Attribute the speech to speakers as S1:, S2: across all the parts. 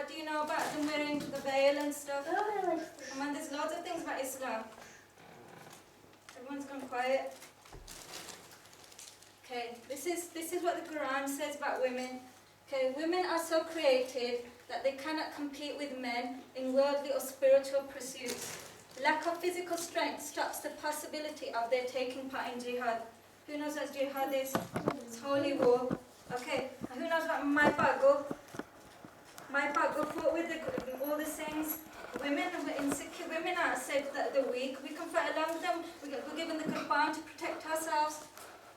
S1: What do you know about them wearing the veil and stuff? Come on, there's loads of things about Islam. Everyone's gone quiet. Okay, this is what the Quran says about women. Okay, women are so created that they cannot compete with men in worldly or spiritual pursuits. Lack of physical strength stops the possibility of their taking part in jihad. Who knows what jihad is? It's holy war. Okay, and who knows what my bago? My bago fought with all the things. Women insecure. Women are said that they're weak. We can fight along with them. We're given the Gurbani to protect ourselves.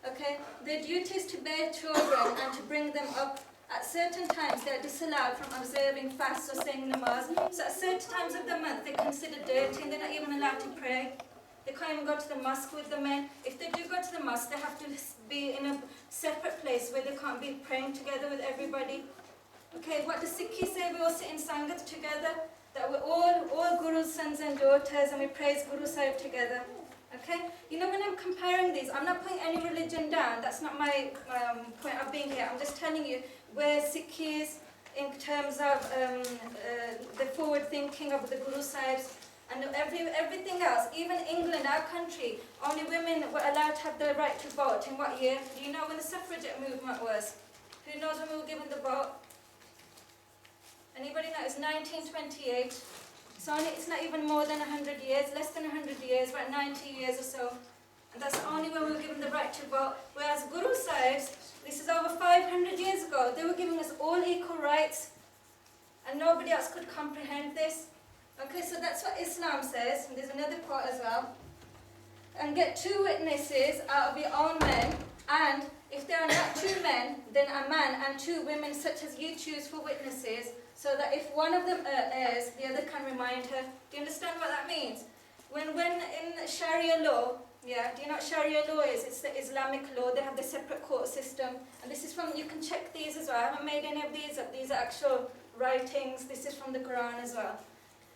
S1: Okay, their duty is to bear children and to bring them up. At certain times, they are disallowed from observing fasts or saying namaz. So at certain times of the month, they're considered dirty and they're not even allowed to pray. They can't even go to the mosque with the men. If they do go to the mosque, they have to be in a separate place where they can't be praying together with everybody. Okay, what does Sikhi say? We all sit in Sangat together. That we're all Guru's sons and daughters and we praise Guru Sahib together. Okay? You know, when I'm comparing these, I'm not putting any religion down. That's not my point of being here. I'm just telling you where Sikh is in terms of the forward thinking of the Guru Sahibs and everything else. Even England, our country, only women were allowed to have the right to vote. In what year? Do you know when the suffragette movement was? Who knows when we were given the vote? Anybody know? It's 1928. It's not even more than 100 years, less than 100 years, about 90 years or so. And that's only when we were given the right to vote. Whereas Guru Sahibs, this is over 500 years ago, they were giving us all equal rights. And nobody else could comprehend this. Okay, so that's what Islam says. And there's another quote as well. And get 2 witnesses out of your own men. And if there are not 2 men, then a man and 2 women such as you choose for witnesses. So that if one of them errs, the other can remind her. Do you understand what that means? When in Sharia law, yeah, do you know what Sharia law is? It's the Islamic law. They have the separate court system. And this is from, you can check these as well. I haven't made any of these up. These are actual writings. This is from the Quran as well.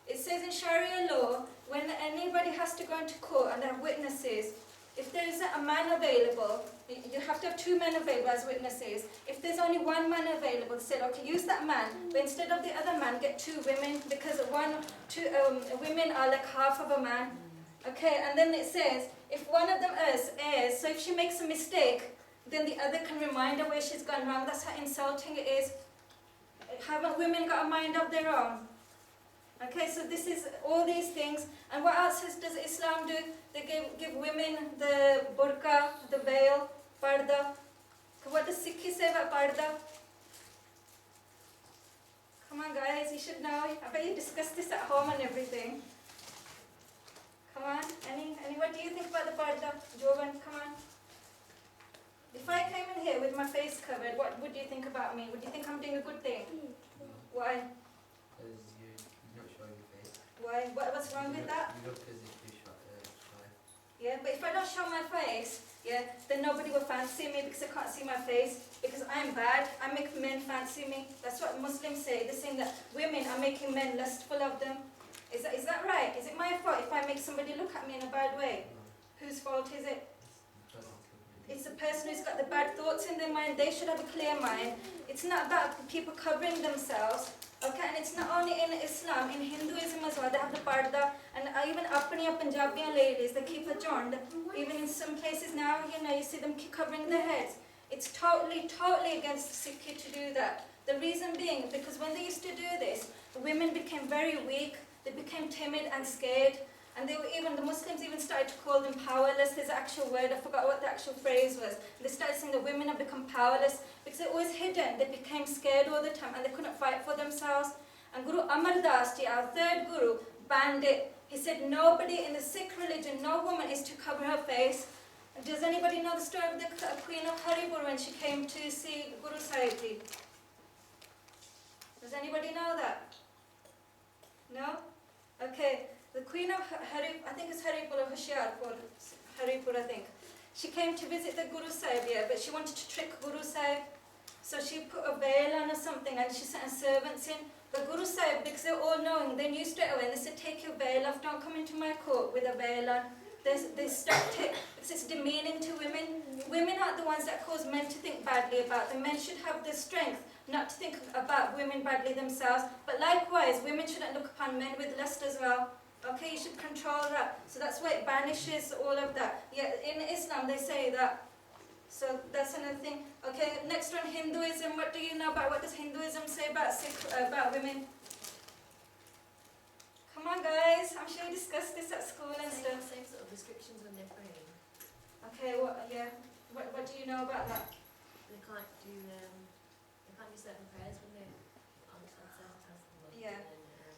S1: It says in Sharia law, when anybody has to go into court and they have witnesses, if there isn't a man available, you have to have 2 men available as witnesses. If there's only 1 man available, they said, okay, use that man, but instead of the other man, get 2 women, because women are like half of a man. Okay, and then it says, if one of them errs, so if she makes a mistake, then the other can remind her where she's gone wrong. That's how insulting it is. Haven't women got a mind of their own? Okay, so this is all these things. And what else does Islam do? They give women the burqa, the veil, parda. What does Sikhi say about parda? Come on guys, you should know. I bet you discussed this at home and everything. Come on, what do you think about the parda? Jovan, come on. If I came in here with my face covered, what would you think about me? Would you think I'm doing a good thing? Why?
S2: Because you're not showing your face.
S1: Why? What's wrong with that?
S2: You look as if you're shy.
S1: Yeah, but if I don't show my face, yeah, then nobody will fancy me because I can't see my face. Because I'm bad, I make men fancy me. That's what Muslims say. They're saying that women are making men lustful of them. Is that right? Is it my fault if I make somebody look at me in a bad way?
S2: No.
S1: Whose fault is it? It's the person who's got the bad thoughts in their mind. They should have a clear mind. It's not about people covering themselves. Okay, and it's not only in Islam, in Hinduism as well, they have the parda, and even apniya Punjabi ladies, they keep a jond. Even in some places now, you see them keep covering their heads. It's totally against Sikhi to do that. The reason being, because when they used to do this, the women became very weak, they became timid and scared, and the Muslims even started to call them powerless. There's an actual word, I forgot what the actual phrase was. They started saying that women have become powerless because they're always hidden. They became scared all the time and they couldn't fight for themselves. And Guru Amar Das Ji, our 3rd Guru, banned it. He said nobody in the Sikh religion, no woman is to cover her face. And does anybody know the story of the Queen of Haripur when she came to see Guru Sahib Ji? Does anybody know that? No? Okay. The Queen of Haripur, I think it's Haripur or Hoshiarpur, Haripur I think. She came to visit the Guru Sahib here, but she wanted to trick Guru Sahib. So she put a veil on or something and she sent her servants in. But Guru Sahib, because they're all knowing, they knew straight away and they said, take your veil off, don't come into my court with a veil on. They stopped it because it's demeaning to women. Women aren't the ones that cause men to think badly about them. Men should have the strength not to think about women badly themselves, but likewise, women shouldn't look upon men with lust as well. Okay, you should control that. So that's why it banishes all of that. Yeah, in Islam they say that. So that's another thing. Okay, next one, Hinduism. What do you know about, what does Hinduism say about women? Come on guys, I'm sure you discussed this at school and stuff.
S3: Same sort of restrictions when they're praying.
S1: Okay, what do you know about that?
S3: They can't do certain prayers when they're on certain tasks.
S1: Yeah.
S3: And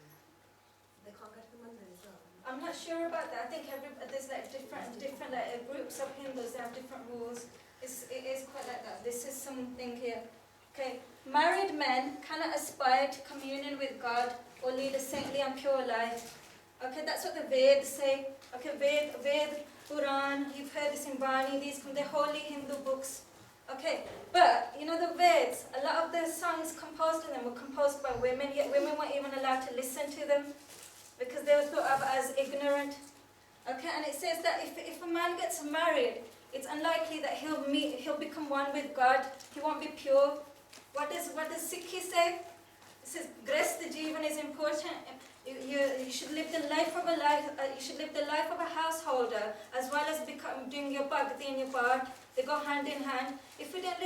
S3: they can't go to the mandir as well.
S1: I'm not sure about that. I think there's like different like, groups of Hindus. They have different rules. It is quite like that. This is something here. Okay, married men cannot aspire to communion with God or lead a saintly and pure life. Okay, that's what the Vedas say. Okay, Ved, Quran. You've heard this in Bani. These come, they're holy Hindu books. Okay, but you know the Veds. A lot of the songs composed in them were composed by women. Yet women weren't even allowed to listen to them, because they were thought of as ignorant. Okay, and it says that if a man gets married, it's unlikely that he'll become one with God. He won't be pure. What does Sikhi say? It says Grest Jeevan is important. You should live the life of you should live the life of a householder as well as doing your bhakti and your part. They go hand in hand. If we didn't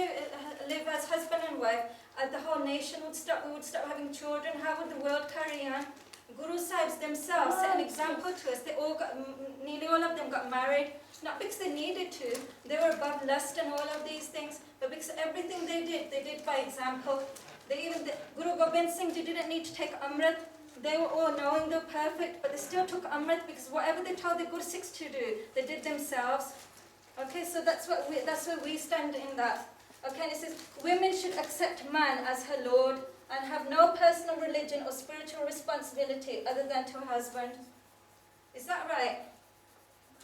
S1: live as husband and wife, the whole nation would stop. We would stop having children. How would the world carry on? Guru Sahibs themselves set an example to us. They all nearly all of them got married, not because they needed to. They were above lust and all of these things, but because everything they did by example. Guru Gobind Singh Ji didn't need to take Amrit. They were all knowing they were perfect, but they still took Amrit because whatever they told the Guru Sikhs to do, they did themselves. Okay, so that's where we stand in that. Okay, and it says women should accept man as her Lord and have no personal religion or spiritual responsibility other than to her husband. Is that right?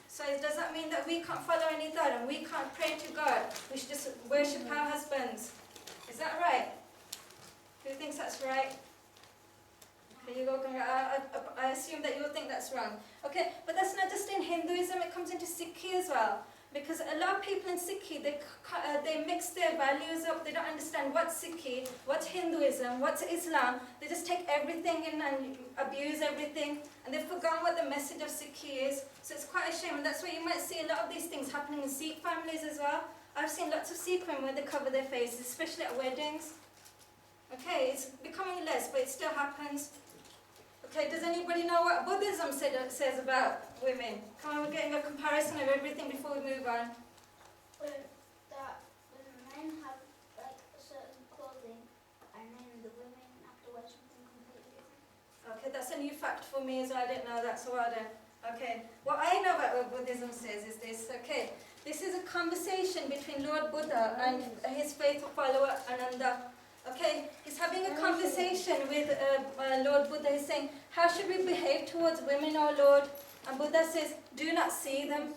S1: So does that mean that we can't follow any dharma and we can't pray to God? We should just worship our husbands? Is that right? Who thinks that's right? Okay, you go. I assume that you'll think that's wrong. Okay, but that's not just in Hinduism, it comes into Sikhi as well. Because a lot of people in Sikhi, they mix their values up. They don't understand what's Sikhi, what's Hinduism, what's Islam. They just take everything in and abuse everything. And they've forgotten what the message of Sikhi is. So it's quite a shame. And that's why you might see a lot of these things happening in Sikh families as well. I've seen lots of Sikh women where they cover their faces, especially at weddings. Okay, it's becoming less, but it still happens. Okay, does anybody know what Buddhism says about women? Come on, we're getting a comparison of everything before we move on.
S4: That when men have like a certain clothing, and then the women have to wear something completely different.
S1: Okay, that's a new fact for me as well. I didn't know that, so well done. Okay, what I know about what Buddhism says is this. Okay, this is a conversation between Lord Buddha and his faithful follower Ananda. Okay, he's having a conversation with Lord Buddha. He's saying, how should we behave towards women, O Lord? And Buddha says, do not see them.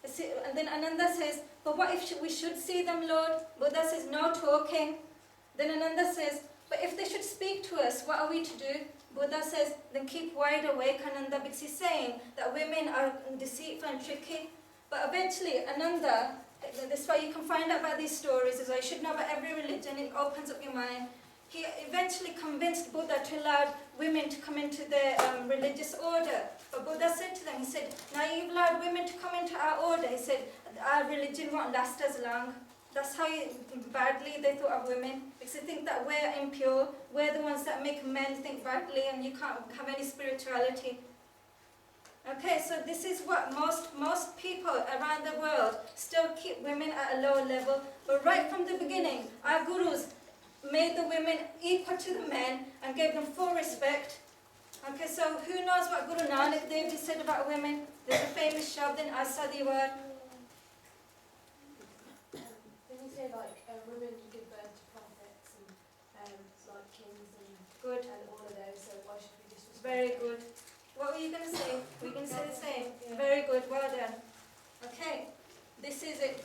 S1: And then Ananda says, but what if we should see them, Lord? Buddha says, no talking. Then Ananda says, but if they should speak to us, what are we to do? Buddha says, then keep wide awake, Ananda, because he's saying that women are deceitful and tricky. But eventually, Ananda, this is why you can find out about these stories, is why you should know about every religion, it opens up your mind. He eventually convinced Buddha to allow women to come into their religious order. But Buddha said to them, he said, now you've allowed women to come into our order. He said, our religion won't last as long. That's how badly they thought of women. Because they think that we're impure, we're the ones that make men think badly, and you can't have any spirituality. Okay, so this is what most people around the world still keep women at a low level. But right from the beginning, our gurus made the women equal to the men and gave them full respect. Okay, so who knows what Guru Nanak Dev Ji said about women? There's a famous shabd in Asadiwar.
S3: Didn't you say like women give birth to prophets and like kings and
S1: Good.
S3: and all of those? So why should we disrespect?
S1: Very good. What were you going to say? Were you going to say the same? Very good, well done. Okay, this is it.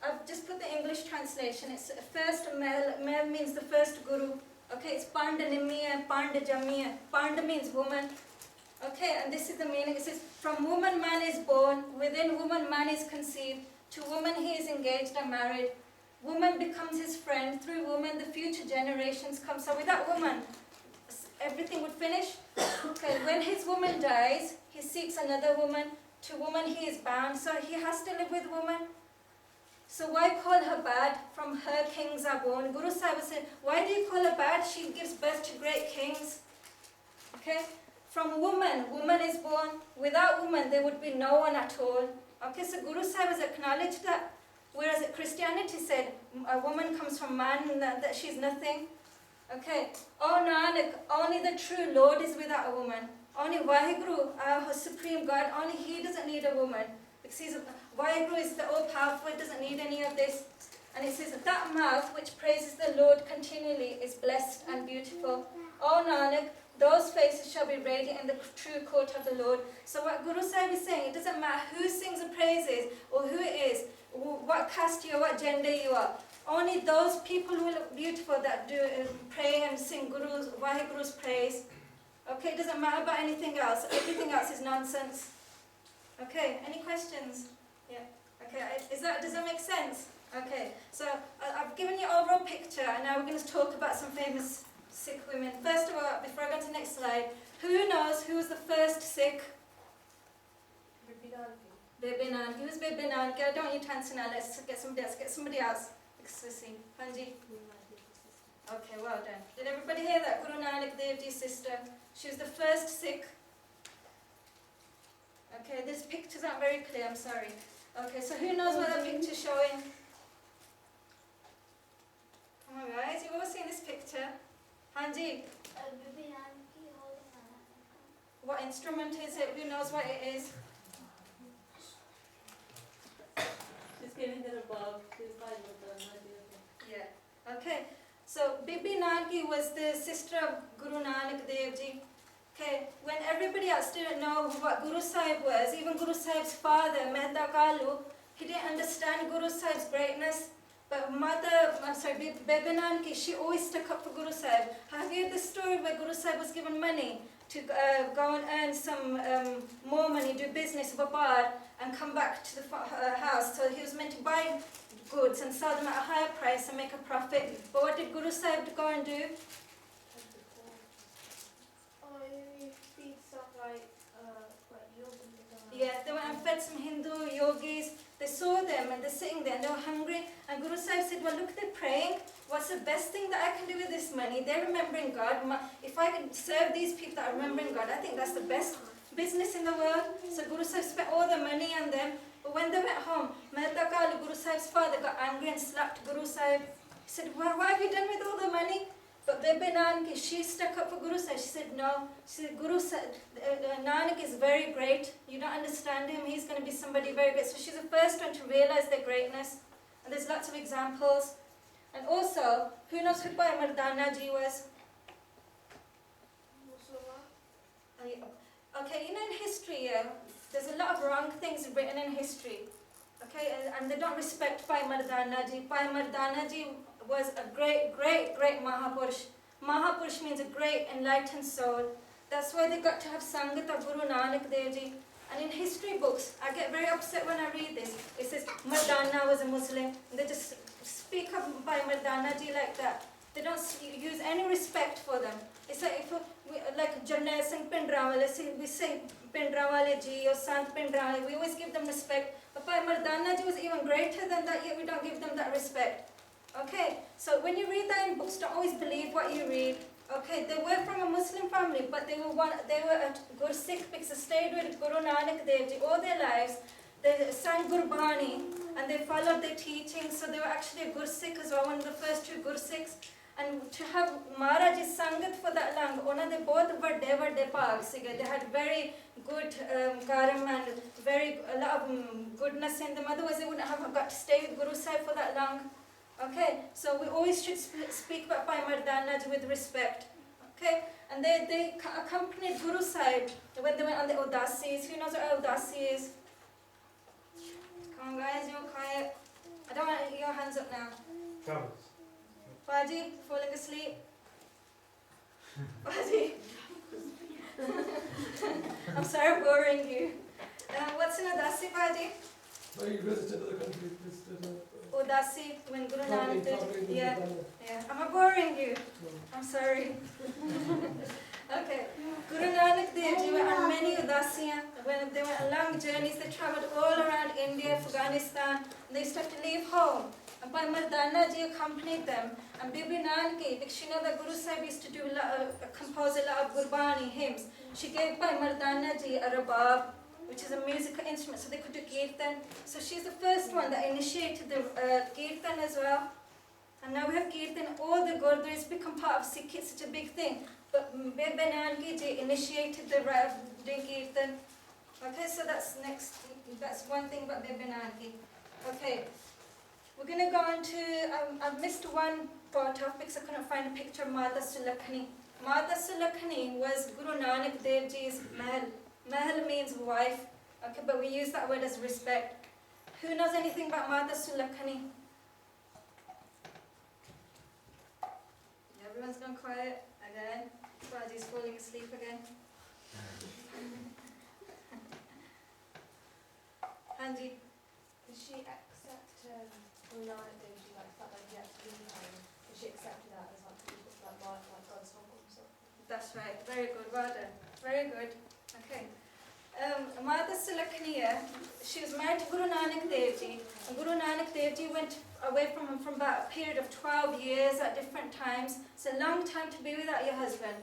S1: I've just put the English translation. It's first male. Male means the first guru. Okay, it's Pandanimiya, Pandajamiya. Panda means woman. Okay, and this is the meaning. It says, from woman man is born, within woman man is conceived, to woman he is engaged and married. Woman becomes his friend, through woman the future generations come. So with that woman, everything would finish. Okay, when his woman dies, he seeks another woman. To woman he is bound, so he has to live with woman. So why call her bad? From her kings are born. Guru Sahib said, why do you call her bad? She gives birth to great kings. Okay? From woman, woman is born. Without woman, there would be no one at all. Okay, so Guru Sahib has acknowledged that. Whereas Christianity said, a woman comes from man and that she's nothing. Okay? Oh Nanak, only the true Lord is without a woman. Only Vaheguru, our supreme God, only he doesn't need a woman. Because Vaheguru is the all-powerful, it doesn't need any of this. And it says, that mouth which praises the Lord continually is blessed and beautiful. O Nanak, those faces shall be radiant in the true court of the Lord. So what Guru Sahib is saying, it doesn't matter who sings the praises or who it is, what caste you are, what gender you are. Only those people who look beautiful that do pray and sing Vaheguru's praise. Okay, it doesn't matter about anything else. Everything else is nonsense. Okay, any questions? Yeah. Okay, does that make sense? Okay, so I've given you an overall picture, and now we're going to talk about some famous Sikh women. First of all, before I go to the next slide, who knows who was the first Sikh? Bibi Nanki. Who's Bibi Nanki? I don't want you to answer now. Let's get somebody else. Excuse me. Bhenji. Okay, well done. Did everybody hear that? Guru Nanak Dev Ji's sister. She was the first Sikh. Okay, these pictures aren't very clear, I'm sorry. Okay, so who knows what that picture's showing? Come on guys, you've all seen this picture. Hanji, what instrument is it? Who knows what it is?
S5: She's giving her a bow. She's fine with the
S1: Yeah. Okay. So Bibi Nanki was the sister of Guru Nanak Dev Ji. Okay. When everybody else didn't know what Guru Sahib was, even Guru Sahib's father, Mehta Kalu, he didn't understand Guru Sahib's greatness. But Bibi Nanki, she always stuck up for Guru Sahib. Have you heard the story where Guru Sahib was given money to go and earn some more money, do business, vapar, and come back to the house? So he was meant to buy goods and sell them at a higher price and make a profit. But what did Guru Sahib go and do?
S3: Oh, you feed stuff like yogis.
S1: Yeah, they went and fed some Hindu yogis. They saw them and they're sitting there and they were hungry. And Guru Sahib said, well, look, they're praying. What's the best thing that I can do with this money? They're remembering God. If I can serve these people that are remembering God, I think that's the best business in the world. So Guru Sahib spent all the money on them. But when they went home, Mehta Kalu, Guru Sahib's father, got angry and slapped Guru Sahib. He said, well, what have you done with all the money? But Bibi Nanki, she stuck up for Guru Sahib. She said, no. She said, Guru Sahib, Nanak is very great. You don't understand him. He's going to be somebody very great. So she's the first one to realize their greatness. And there's lots of examples. And also, who knows who Bhai Mardana Ji was? Okay, you know in history, there's a lot of wrong things written in history. Okay, and they don't respect Bhai Mardana Ji. Bhai Mardana Ji was a great, great, great Mahapurush. Mahapurush means a great enlightened soul. That's why they got to have Sangat of Guru Nanak Dev Ji. And in history books, I get very upset when I read this. It says Mardana was a Muslim. And they just speak of Bhai Mardana Ji like that. They don't use any respect for them. It's like like Jarnail Singh Pindrawale, we say Pindrawale Ji or Sant Pindrawale, we always give them respect. But Bhai Mardana Ji was even greater than that, yet we don't give them that respect. Okay, so when you read that in books, don't always believe what you read. Okay, they were from a Muslim family, but they were a good Sikh because they stayed with Guru Nanak Dev Ji all their lives. They sang Gurbani and they followed their teachings, so they were actually a good Sikh as well, one of the first two good Sikhs. And to have Maharaj's Sangat for that long, they both were Vade Pag Sige. They had very good karam and a lot of goodness in them. Otherwise, they wouldn't have got to stay with Guru Sahib for that long. Okay, so we always should speak about Bhai Mardana Ji with respect. Okay, and they accompanied Guru Sahib when they went on the Udasis. Who knows what Udasi is? Come on guys, you're quiet. I don't want your hands up now.
S6: Travels.
S1: Baji, falling asleep. Baji. I'm sorry I'm boring you. What's an Udasi, Baji?
S6: No, you visited other countries, visited
S1: Udasi when Guru Nanak did.
S6: Talking
S1: Yeah,
S6: to
S1: yeah. Am I boring you? I'm sorry. Okay. Guru Nanak Dev Ji went on many udasiyan. When they went on long journeys, they travelled all around India, Afghanistan. And they used to have to leave home. And Bhai Mardana Ji accompanied them. And Bibi Nanaki, because she know that Guru Sahib used to do compose a lot of Gurbani hymns. She gave Bhai Mardana Ji a rabab, which is a musical instrument, so they could do Keertan. So she's the first one that initiated the Keertan as well. And now we have Keertan. All the Gurdwaras become part of Sikh. It's such a big thing. But Bibi Nanaki Ji initiated the right of doing Keertan. Okay, so that's next. That's one thing about Bibi Nanaki. Okay. We're going to go on to, I've missed one photo because I couldn't find a picture of Mata Sulakhani. Mata Sulakhani was Guru Nanak Dev Ji's mahal. Mahal means wife, okay, but we use that word as respect. Who knows anything about Mata Sulakhani? Everyone's gone quiet again. Baji's falling asleep again. Hanji.
S3: Did she accept Guru Nanak Dev Ji, like the fact that he had to leave home? Did she accept that as like God's humble himself?
S1: That's right. Very good. Well done. Very good. Okay. Mata Sulakhaniya, she was married to Guru Nanak Dev Ji. And Guru Nanak Dev Ji went away from him from about a period of 12 years at different times. It's a long time to be without your husband.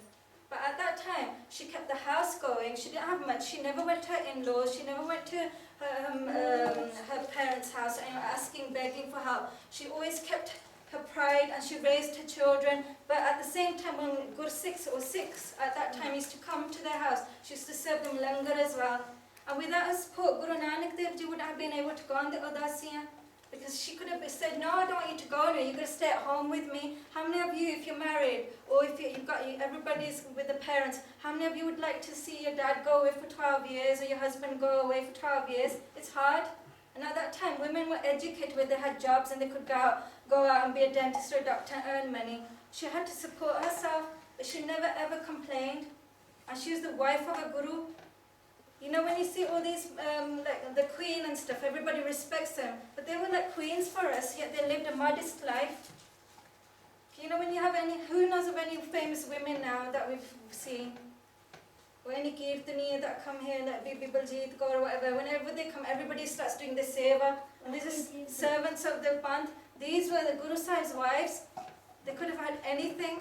S1: But at that time, she kept the house going. She didn't have much. She never went to her in-laws. She never went to her parents' house and asking, begging for help. She always kept her pride and she raised her children. But at the same time, when Gur Sikhs at that time used to come to their house, she used to serve them langar as well. And without her support, Guru Nanak Dev Ji wouldn't have been able to go on the udasiyan. Because she could have said, no, I don't want you to go, no, you're going to stay at home with me. How many of you, if you're married, or if everybody's with the parents, how many of you would like to see your dad go away for 12 years, or your husband go away for 12 years? It's hard. And at that time, women were educated where they had jobs and they could go out and be a dentist or a doctor and earn money. She had to support herself, but she never ever complained. And she was the wife of a guru. You know, when you see all these, like the queen and stuff, everybody respects them. But they were like queens for us, yet they lived a modest life. You know, when you have who knows of any famous women now that we've seen? Or any Keertaniya that come here, like Bibi Bhenji Simrat Kaur or whatever. Whenever they come, everybody starts doing the seva. And these are servants of the Panth. These were the Guru Sahib's wives. They could have had anything,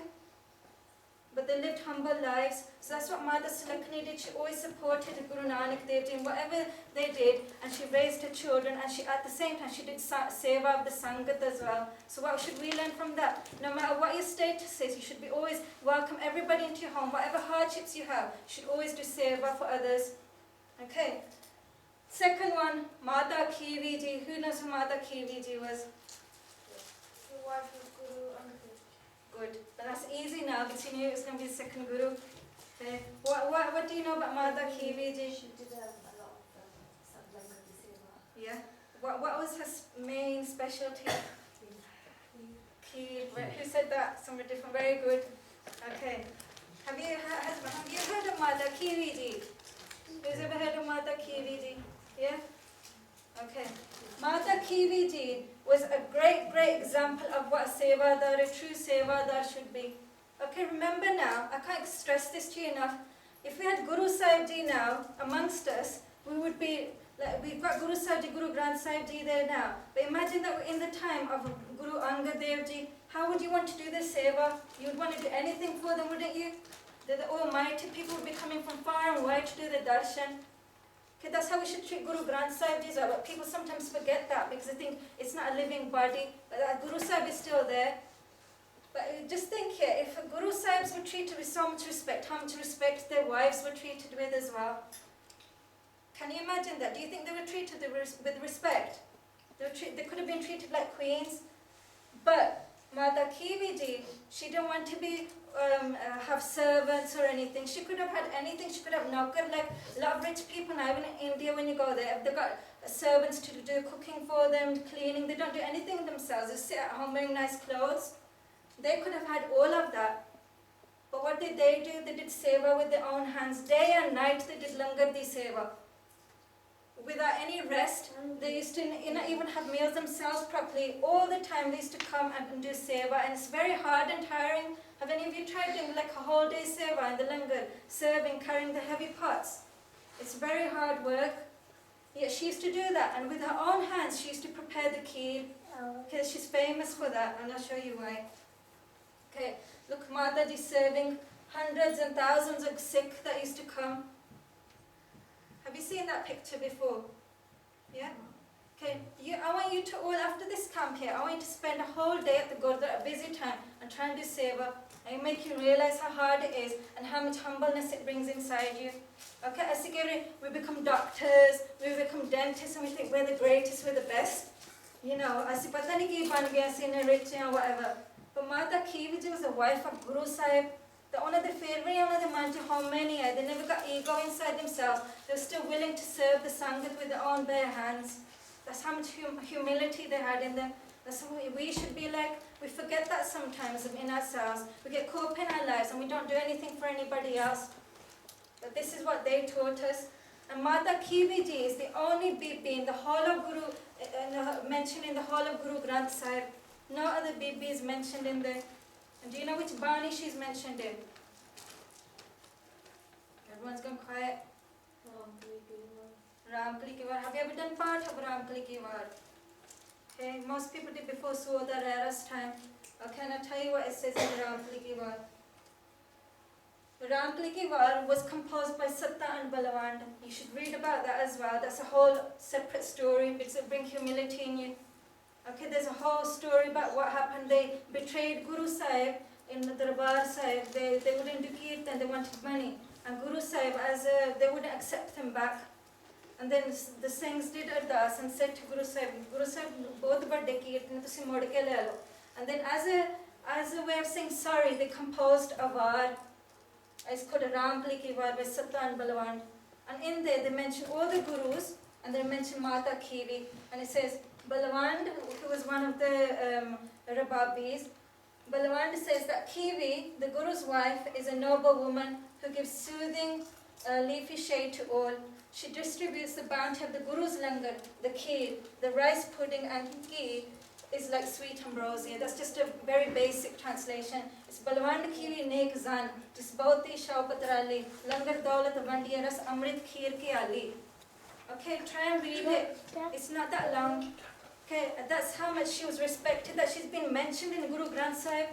S1: but they lived humble lives. So that's what Mata Sulakhani did. She always supported Guru Nanak Dev Ji in whatever they did, and she raised her children, and she at the same time she did seva of the Sangat as well. So what should we learn from that? No matter what your status is, you should be always welcome everybody into your home. Whatever hardships you have, you should always do seva for others. Okay. Second one, Mata Khivi Ji. Who knows who Mata Khivi Ji was?
S3: The wife of Guru Nanak.
S1: Good. But that's easy now because you knew it was going to be the second guru. Okay. What do you know about Mata Khivi Ji?
S3: She did a lot of Langar seva.
S1: Yeah. What was her main specialty? Kheer. Who said that? Somebody different. Very good. Okay. Have you heard of Mata Khivi Ji? Who's ever heard of Mata Khivi Ji? Yeah? Okay. Mata Khivi Ji was a great example of what a sevadar, a true sevadar should be. Okay, remember now, I can't stress this to you enough. If we had Guru Sahib Ji now amongst us, we would be, like, we've got Guru Sahib Ji, Guru Granth Sahib Ji there now. But imagine that we're in the time of Guru Angad Dev Ji. How would you want to do this seva? You would want to do anything for them, wouldn't you? The almighty people would be coming from far and wide to do the darshan. Okay, that's how we should treat Guru Granth Sahib Ji as well. But people sometimes forget that because they think it's not a living body. But that Guru Sahib is still there. But just think here, if Guru Sahibs were treated with so much respect, how much respect their wives were treated with as well? Can you imagine that? Do you think they were treated with respect? They could have been treated like queens. But Mata Khivi Ji, she didn't want to be have servants or anything. She could have had anything. She could have naukar, like a lot of rich people now in India. When you go there, they've got servants to do cooking for them, cleaning. They don't do anything themselves. They sit at home wearing nice clothes. They could have had all of that. But what did they do? They did seva with their own hands. Day and night they did langar di seva. without any rest. They used to not even have meals themselves properly. All the time they used to come and do seva, and it's very hard and tiring. Have any of you tried doing like a whole day seva in the langar, serving, carrying the heavy pots? It's very hard work. Yeah, she used to do that, and with her own hands she used to prepare the kheer. Okay, she's famous for that, and I'll show you why. Okay, look, Mataji serving hundreds and thousands of Sikh that used to come. Have you seen that picture before? Yeah? Okay, I want you to all, after this camp here, I want you to spend a whole day at the Gurdwara, a busy time, and try and do seva. And make you realize how hard it is and how much humbleness it brings inside you. Okay, as we become doctors, we become dentists, and we think we're the greatest, we're the best. You know, as if rich or whatever. But Mata Kiviji was the wife of Guru Sahib. The one of the favorite, one of the man how many are. They never got ego inside themselves. They were still willing to serve the Sangat with their own bare hands. That's how much humility they had in them. That's what we should be like. We forget that sometimes in ourselves. We get caught up in our lives and we don't do anything for anybody else. But this is what they taught us. And Mata Kiviji is the only Bibi in the whole of Guru, mentioned in the whole of Guru Granth Sahib. No other Bibi is mentioned in there. And do you know which Bani she's mentioned in? Everyone's gone quiet. Ramkali Kiwar. Have you ever done part of Ramkali Kiwar? Okay, most people did before Suoda Rara's time. Okay, and I'll tell you what it says in Ramkali Kiwar. Ramkali Kiwar was composed by Satta and Balawand. You should read about that as well. That's a whole separate story because it brings humility in you. Okay, there's a whole story about what happened. They betrayed Guru Sahib in the Darbar Sahib. They wouldn't do Keertan, they wanted money. And Guru Sahib, they wouldn't accept him back. And then the Singhs did ardas and said to Guru Sahib, both bade Keertan, tusi mod ke le lo. And then as a way of saying sorry, they composed a var. It's called a Ramkali Ki Var by Satta and Balawand. And in there they mention all the Gurus, and they mention Mata Kivi. And it says, Balawand, who was one of the Rababis, Balawand says that Kivi, the Guru's wife, is a noble woman who gives soothing, leafy shade to all. She distributes the bounty of the Guru's langar, the kheer, the rice pudding and ghee is like sweet ambrosia. That's just a very basic translation. It's Balawand Kivi Nek Zan, Disbauti Shaupatrali, Langar Daulat Vandiya Ras Amrit Kheer Ki Ali. Okay, try and read it. It's not that long. Okay, that's how much she was respected, that she's been mentioned in Guru Granth Sahib.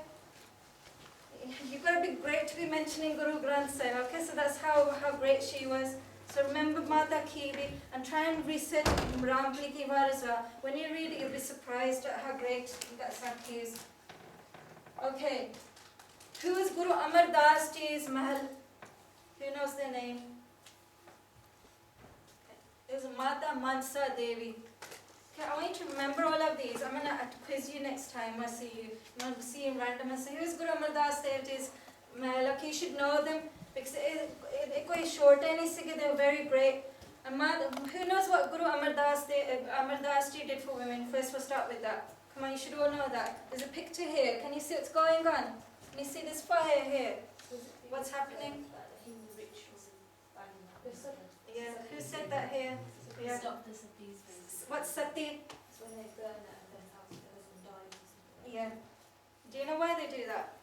S1: You've got to be great to be mentioning Guru Granth Sahib. Okay, so that's how great she was. So remember Mata Kivi and try and research Ramkali Ki Var as well. When you read it, you'll be surprised at how great that Sakhi is. Okay, who is Guru Amar Das Ji's Mahal? Who knows their name? It was Mata Mansa Devi. Okay, I want you to remember all of these. I'm going to quiz you next time I see you. I'm going to see you random and say, who is Guru Amar Das Devi's Mahal? Okay, you should know them. Because it short and they were very great. And who knows what Guru Amar Das Ji did for women? First we'll start with that. Come on, you should all know that. There's a picture here. Can you see what's going on? Can you see this fire here? What's happening? Yeah, who said that here? Yeah. What's Sati?
S3: It's when they burn it and then after the husband dies.
S1: Yeah. Do you know why they do that?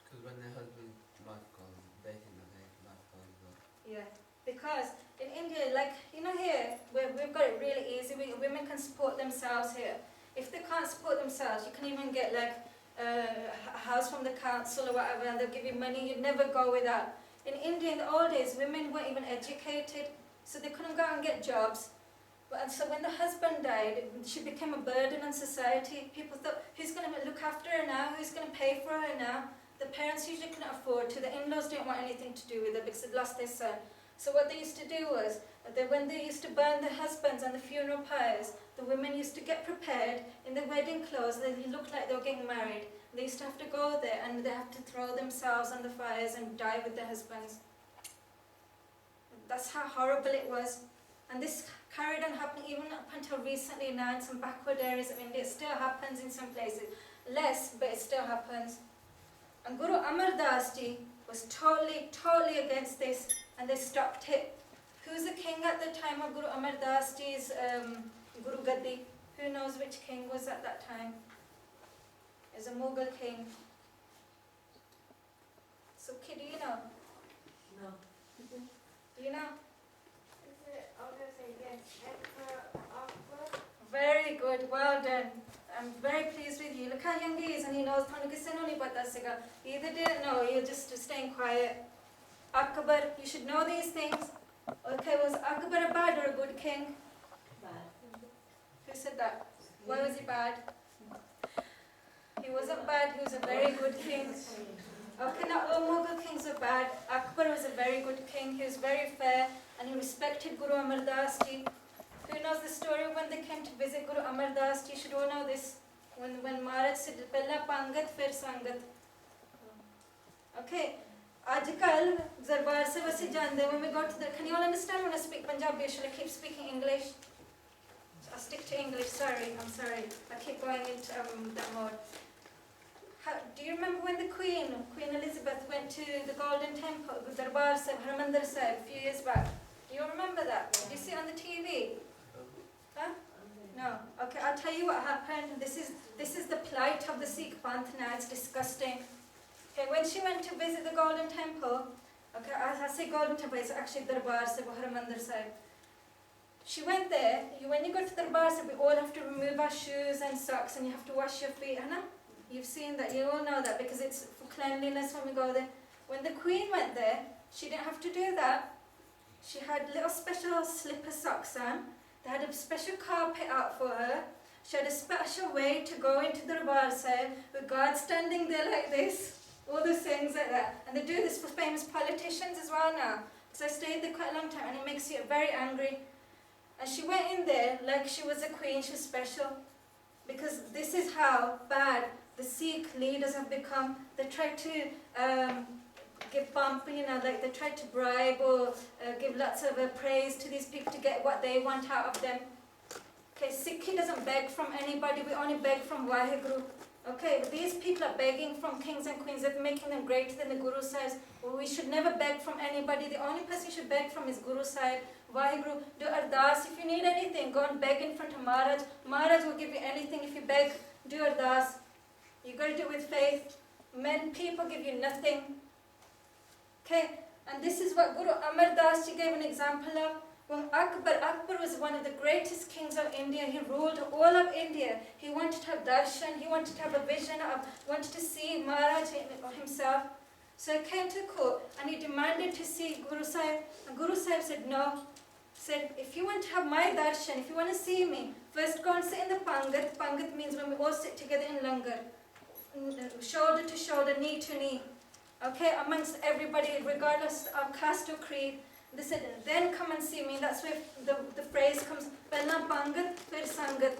S2: Because when their husband life goes, they think that their life goes as well.
S1: Yeah, because in India, like, you know here, we've got it really easy. Women can support themselves here. If they can't support themselves, you can even get like a house from the council or whatever, and they'll give you money. You'd never go with that. In India, in the old days, women weren't even educated, so they couldn't go out and get jobs. And so when the husband died, she became a burden on society. People thought, who's going to look after her now? Who's going to pay for her now? The parents usually couldn't afford to. The in-laws didn't want anything to do with her because they'd lost their son. So what they used to do was, when they used to burn their husbands on the funeral pyres, the women used to get prepared in their wedding clothes. They looked like they were getting married. They used to have to go there and they have to throw themselves on the fires and die with their husbands. That's how horrible it was. And this carried on happening even up until recently now in some backward areas of India. It still happens in some places. Less, but it still happens. And Guru Amar Das Ji was totally against this, and they stopped it. Who's the king at the time of Guru Amar Das Ji's Guru Gaddi? Who knows which king was at that time? Is a Mughal king. Sukhi, do you know?
S5: No.
S1: Do you know?
S3: Is it, I'm going to say yes, Emperor Akbar?
S1: Very good, well done. I'm very pleased with you. Look how young he is and he knows. He either didn't know, you're just staying quiet. Akbar, you should know these things. Okay, was Akbar a bad or a good king?
S5: Bad.
S1: Who said that? Why was he bad? He wasn't bad, he was a very good king. Okay, not all Mughal kings are bad. Akbar was a very good king, he was very fair and he respected Guru Amar Das Ji. Who knows the story when they came to visit Guru Amar Das Ji? You should all know this. When Maharaj said, Pehla Pangat, fir Sangat. Okay. Ajkal, Zarbar se wasi jande, when we go to the, can you all understand when I speak Punjabi? Should I keep speaking English? I'll stick to English, sorry, I'm sorry. I keep going into that mode. Do you remember when the Queen Elizabeth went to the Golden Temple, the Darbar Sahib, Harmandir Sahib, a few years back? Do you remember that? Did you see it on the TV? Huh? No. Okay, I'll tell you what happened. This is the plight of the Sikh Panth now. It's disgusting. Okay, when she went to visit the Golden Temple, okay, I say Golden Temple, it's actually Darbar Sahib or Harmandir Sahib. She went there. When you go to Darbar Sahib, we all have to remove our shoes and socks and you have to wash your feet. Hana? You've seen that. You all know that because it's for cleanliness when we go there. When the Queen went there, she didn't have to do that. She had little special slipper socks on. They had a special carpet out for her. She had a special way to go into the Darbar Sahib with guards standing there like this. All the things like that. And they do this for famous politicians as well now. Because I stayed there quite a long time and it makes you very angry. And she went in there like she was a queen, she was special. Because this is how bad the Sikh leaders have become. They try to give bump, like they try to bribe or give lots of praise to these people to get what they want out of them. Okay, Sikhi doesn't beg from anybody, we only beg from Waheguru. Okay, but these people are begging from kings and queens, they're making them greater than the Guru Sahibs. Well, we should never beg from anybody, the only person you should beg from is Guru Sahib. Waheguru, do ardas. If you need anything, go and beg in front of Maharaj. Maharaj will give you anything if you beg. Do ardas. You got to do it with faith. People give you nothing. Okay, and this is what Guru Amar Das Ji gave an example of. When Akbar was one of the greatest kings of India. He ruled all of India. He wanted to have darshan. He wanted to have a vision of, wanted to see Maharaj himself. So he came to court and he demanded to see Guru Sahib. And Guru Sahib said no. Said, if you want to have my darshan, if you want to see me, first go and sit in the pangat. Pangat means when we all sit together in langar. Shoulder to shoulder, knee to knee. Okay, amongst everybody, regardless of caste or creed. They said, then come and see me. That's where the phrase comes, Pehla pangat, fir sangat.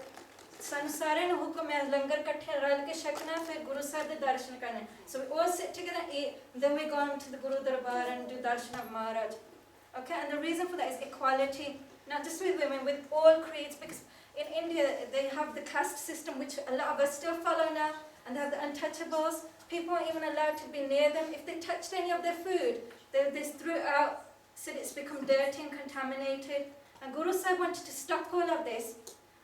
S1: Sanu sare nu hukum hai langar kathe ral ke shakna, fir Guru Sahib de darshan karne. So we all sit together and eat. Then we go on to the Guru Darbar and do darshan of Maharaj. Okay, and the reason for that is equality, not just with women, with all creeds, because in India they have the caste system, which a lot of us still follow now, and they have the untouchables. People aren't even allowed to be near them. If they touched any of their food, they threw it out, said it's become dirty and contaminated. And Guru Sahib wanted to stop all of this,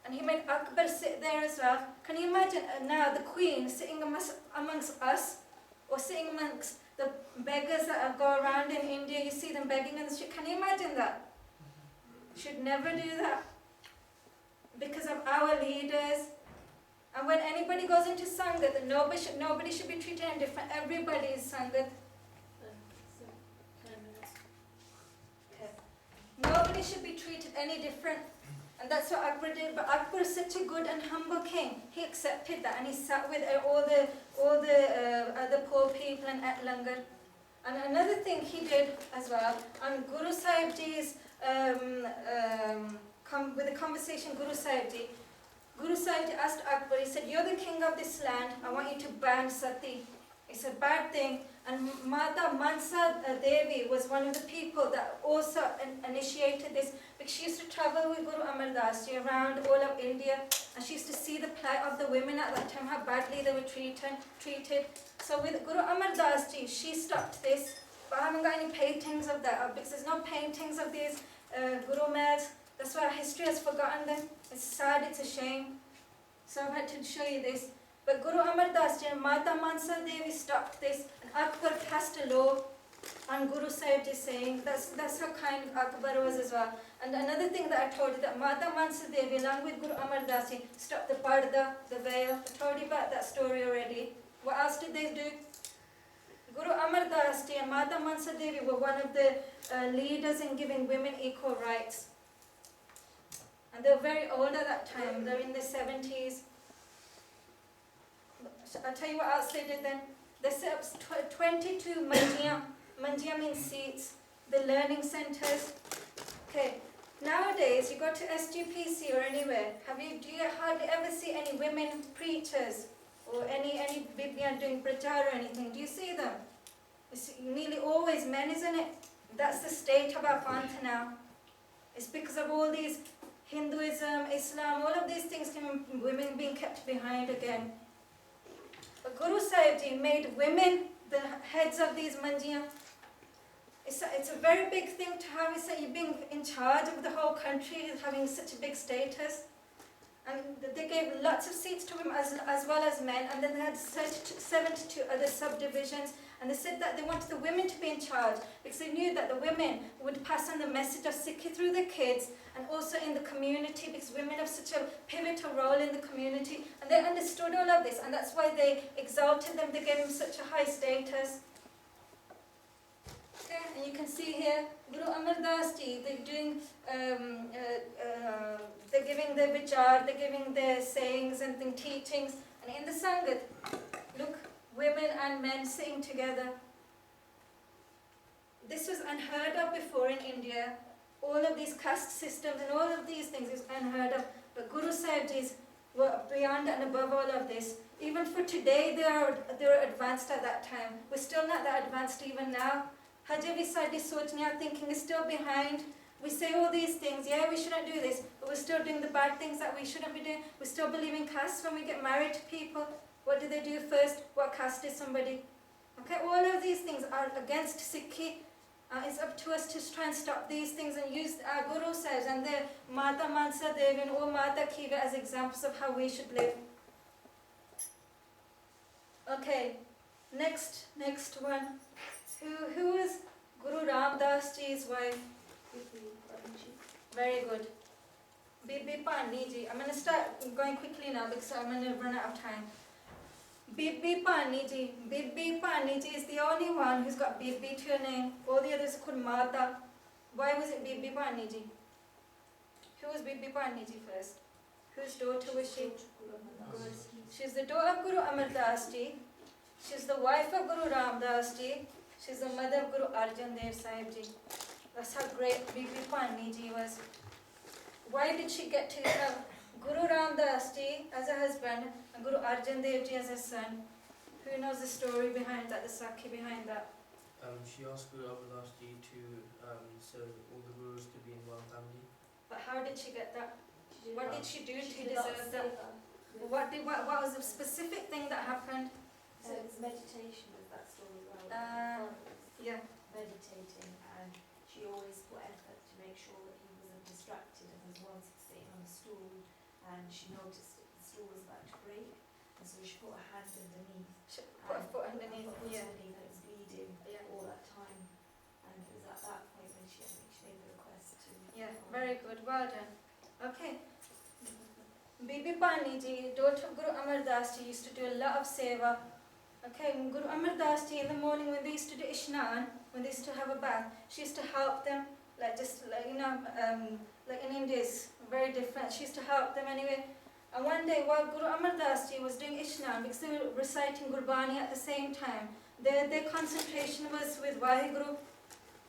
S1: and he made Akbar sit there as well. Can you imagine now the Queen sitting amongst us, or sitting amongst the beggars that go around in India, you see them begging in the street. Can you imagine that? Should never do that. Because of our leaders. And when anybody goes into Sangat, nobody should be treated any different. Everybody is Sangat. Okay. Nobody should be treated any different. And that's what Akbar did. But Akbar is such a good and humble king. He accepted that and he sat with all the other poor people and at langar. And another thing he did as well, on Guru Sahib Ji's, with the conversation Guru Sahib Ji asked Akbar, he said, you're the king of this land, I want you to ban sati. It's a bad thing. And Mata Mansa Devi was one of the people that also initiated this, because she used to travel with Guru Amar Das Ji around all of India, and she used to see the plight of the women at that time, how badly they were treated. So with Guru Amar Das Ji, she stopped this, but I haven't got any paintings of that, because there's no paintings of these Guru Mahals. That's why history has forgotten them. It's sad, it's a shame. So I've had to show you this. But Guru Amar Das Ji and Mata Mansa Devi stopped this, and Akbar passed a law on Guru Sahib Ji saying that's how kind Akbar was as well. And another thing that I told you, that Mata Mansa Devi along with Guru Amar Das Ji stopped the parda, the veil. I told you about that story already. What else did they do? Guru Amar Das Ji and Mata Mansa Devi were one of the leaders in giving women equal rights. And they were very old at that time. They're in their 70s. I'll tell you what else they did then. They set up 22 manjia. Manjia means seats. The learning centres. Okay. Nowadays, you go to SGPC or anywhere. Do you hardly ever see any women preachers or any Bibian doing prachar or anything? Do you see them? It's nearly always men, isn't it? That's the state of our Pantha now. It's because of all these Hinduism, Islam, all of these things, women being kept behind again. But Guru Sahib Ji made women the heads of these manjia. It's a very big thing to have. It's like you being in charge of the whole country, having such a big status. And they gave lots of seats to women as well as men, and then they had 72 other subdivisions. And they said that they wanted the women to be in charge because they knew that the women would pass on the message of Sikhi through the kids and also in the community, because women have such a pivotal role in the community. And they understood all of this, and that's why they exalted them. They gave them such a high status. Okay, and you can see here, Guru Amar Das Ji, they're doing, they're giving their vichar, they're giving their sayings and teachings. And in the Sangat, look, women and men sitting together. This was unheard of before in India. All of these caste systems and all of these things is unheard of. But Guru Sahib Ji's were beyond and above all of this. Even for today, they were advanced at that time. We're still not that advanced even now. Haje vi sadi sochne, thinking is still behind. We say all these things, yeah, we shouldn't do this, but we're still doing the bad things that we shouldn't be doing. We still believe in caste when we get married to people. What do they do first? What caste is somebody? Okay, all of these things are against Sikhi. It's up to us to try and stop these things and use our Guru Sahibs and their Mata Mansa Devi and all Mata Kiva as examples of how we should live. Okay, next one. Who is Guru Ram Das Ji's wife? Very good. Bibi Pani Ji. I'm going to start going quickly now because I'm going to run out of time. Bibi Pani Ji. Bibi Pani Ji is the only one who's got Bibi to her name. All the others are called Mata. Why was it Bibi Pani Ji? Who was Bibi Pani Ji first? Whose daughter was she? Good. She's the daughter of Guru Amar Das Ji. She's the wife of Guru Ram Das Ji. She's the mother of Guru Arjan Dev Sahib Ji. That's how great Bibi Pani Ji was. Why did she get to have Guru Ram Das Ji as a husband and Guru Arjan Dev Ji as a son? Who knows the story behind that, the Sakhi behind that?
S6: She asked Guru Amar Das Ji to serve all the Gurus to be in one family.
S1: But how did she get that? What did she do to deserve that? What was the specific thing that happened?
S3: So it was meditation with that story, right?
S1: Yeah.
S3: Meditating, and she always put effort to make sure that he wasn't distracted, and was once sitting on a stool, and she noticed that the stool was about to break, and so she put her hand underneath.
S1: She put a foot underneath, yeah.
S3: Underneath, and it was bleeding all that time, and it was at that point when she made the request to...
S1: Yeah, very good, well done. Okay. Bibi Pani Ji, daughter of Guru Amar Das Ji, used to do a lot of seva. Okay, Guru Amar Das Ji in the morning when they used to do Ishnan, when they used to have a bath, she used to help them, like in India it's very different. She used to help them anyway. And one day while Guru Amar Das Ji was doing Ishnan, because they were reciting Gurbani at the same time, their concentration was with Vaheguru.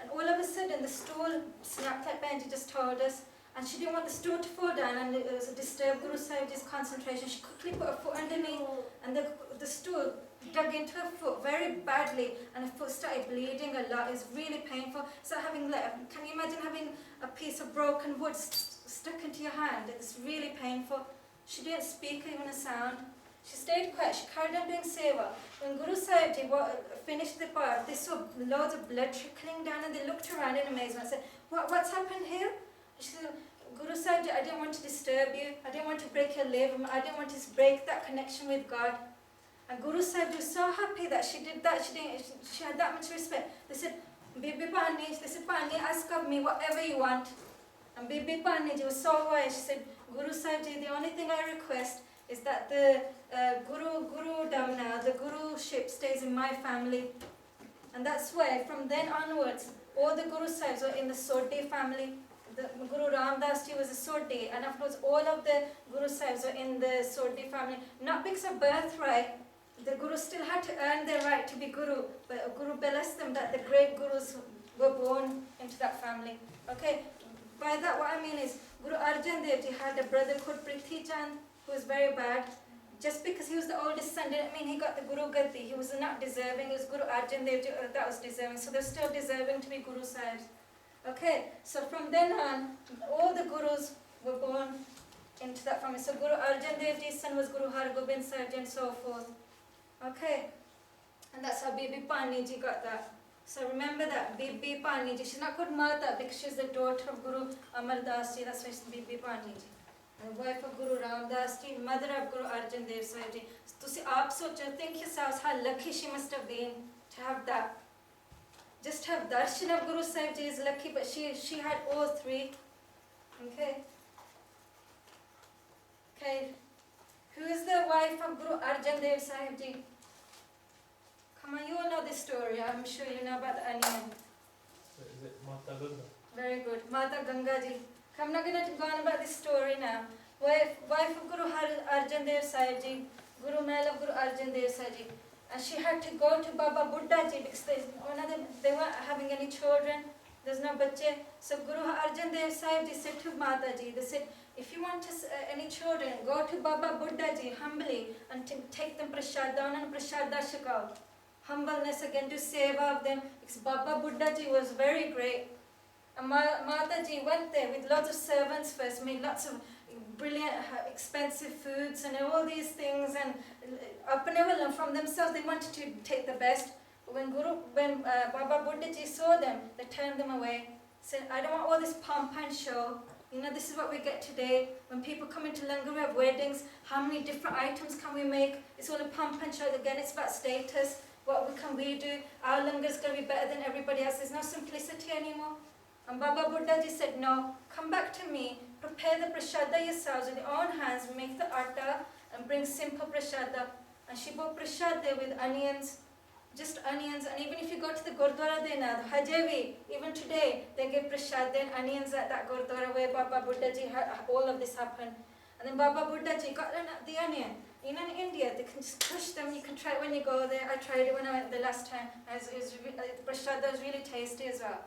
S1: And all of a sudden the stool snapped, like Bhenji just told us, and she didn't want the stool to fall down, and it was a disturbed Guru Sahib Ji's concentration. She quickly put her foot underneath, and the stool dug into her foot very badly, and her foot started bleeding a lot. It was really painful. So having, can you imagine having a piece of broken wood stuck into your hand? It's really painful. She didn't speak even a sound. She stayed quiet, she carried on doing seva. When Guru Sahib Ji finished the part, they saw loads of blood trickling down and they looked around in amazement and said, what's happened here? She said, Guru Sahib Ji, I didn't want to disturb you, I didn't want to break your liver, I didn't want to break that connection with God. And Guru Sahib Ji was so happy that she did that, she had that much respect. They said, Bibi Pani, they said, Pani, ask of me whatever you want. And Bibi Pani Ji was so wise, she said, Guru Sahib Ji, the only thing I request is that the Guru Damna, the Guruship stays in my family. And that's why from then onwards, all the Guru Sahibs were in the Sodhi family. The Guru Ramdas Ji was a Sodhi, and afterwards all of the Guru Sahibs were in the Sodhi family. Not because of birthright, the Guru still had to earn their right to be Guru, but Guru blessed them that the great Gurus were born into that family. Okay, by that what I mean is, Guru Arjan Dev Ji had a brother called Prithi Chand, who was very bad. Just because he was the oldest son didn't mean he got the Guru Gaddi. He was not deserving. It was Guru Arjan Dev Ji that was deserving. So they're still deserving to be Guru Sahibs. Okay, so from then on, all the Gurus were born into that family. So Guru Arjan Dev Ji's son was Guru Har Gobind Sahib Ji and so forth. Okay, and that's how Bibi Pani Ji got that. So remember that, Bibi Pani Ji. She's not called Mata because she's the daughter of Guru Amar Das Ji. That's why she's Bibi Pani Ji. And the wife of Guru Ram Das Ji, mother of Guru Arjan Dev Sahib Ji. So aap socho, think yourselves how lucky she must have been to have that. Just have darshan of Guru Sahib Ji is lucky, but she had all three. Okay. Okay. Who is the wife of Guru Arjan Dev Sahib Ji? Come on, you all know this story. I'm sure you know about the onion.
S6: Is it Mata Ganga?
S1: Very good. Mata Ganga Ji. I'm not going to go on about this story now. Wife of Guru Arjan Dev Sahib Ji, Guru Mail of Guru Arjan Dev Sahib Ji. And she had to go to Baba Buddha Ji because they weren't having any children. There's no bache. So Guru Arjan Dev Sahib Ji said to Mata Ji, they said, if you want any children, go to Baba Buddha Ji humbly and take them prashadana and prashada shakao. Humbleness again, do seva of them. Because Baba Buddha Ji was very great. And Mata Ji went there with lots of servants first, made lots of brilliant, expensive foods and all these things. And from themselves, they wanted to take the best. But when Baba Buddha Ji saw them, they turned them away. Said, I don't want all this pomp and show. You know, this is what we get today. When people come into Langar, we have weddings. How many different items can we make? It's all a pomp and show. Again, it's about status. What can we do? Our Langar is going to be better than everybody else. There's no simplicity anymore. And Baba Buddha Ji said, no, come back to me. Prepare the prashada yourselves with your own hands. Make the atta and bring simple prashada. And she bought prashada with onions. Just onions, and even if you go to the Gurdwara there now, the Hajevi, even today, they give prashad and onions at that Gurdwara where Baba Buddha Ji, all of this happened. And then Baba Buddha Ji got the onion. You know, in India, they can just crush them. You can try it when you go there. I tried it when I went the last time. The prashad was really tasty as well.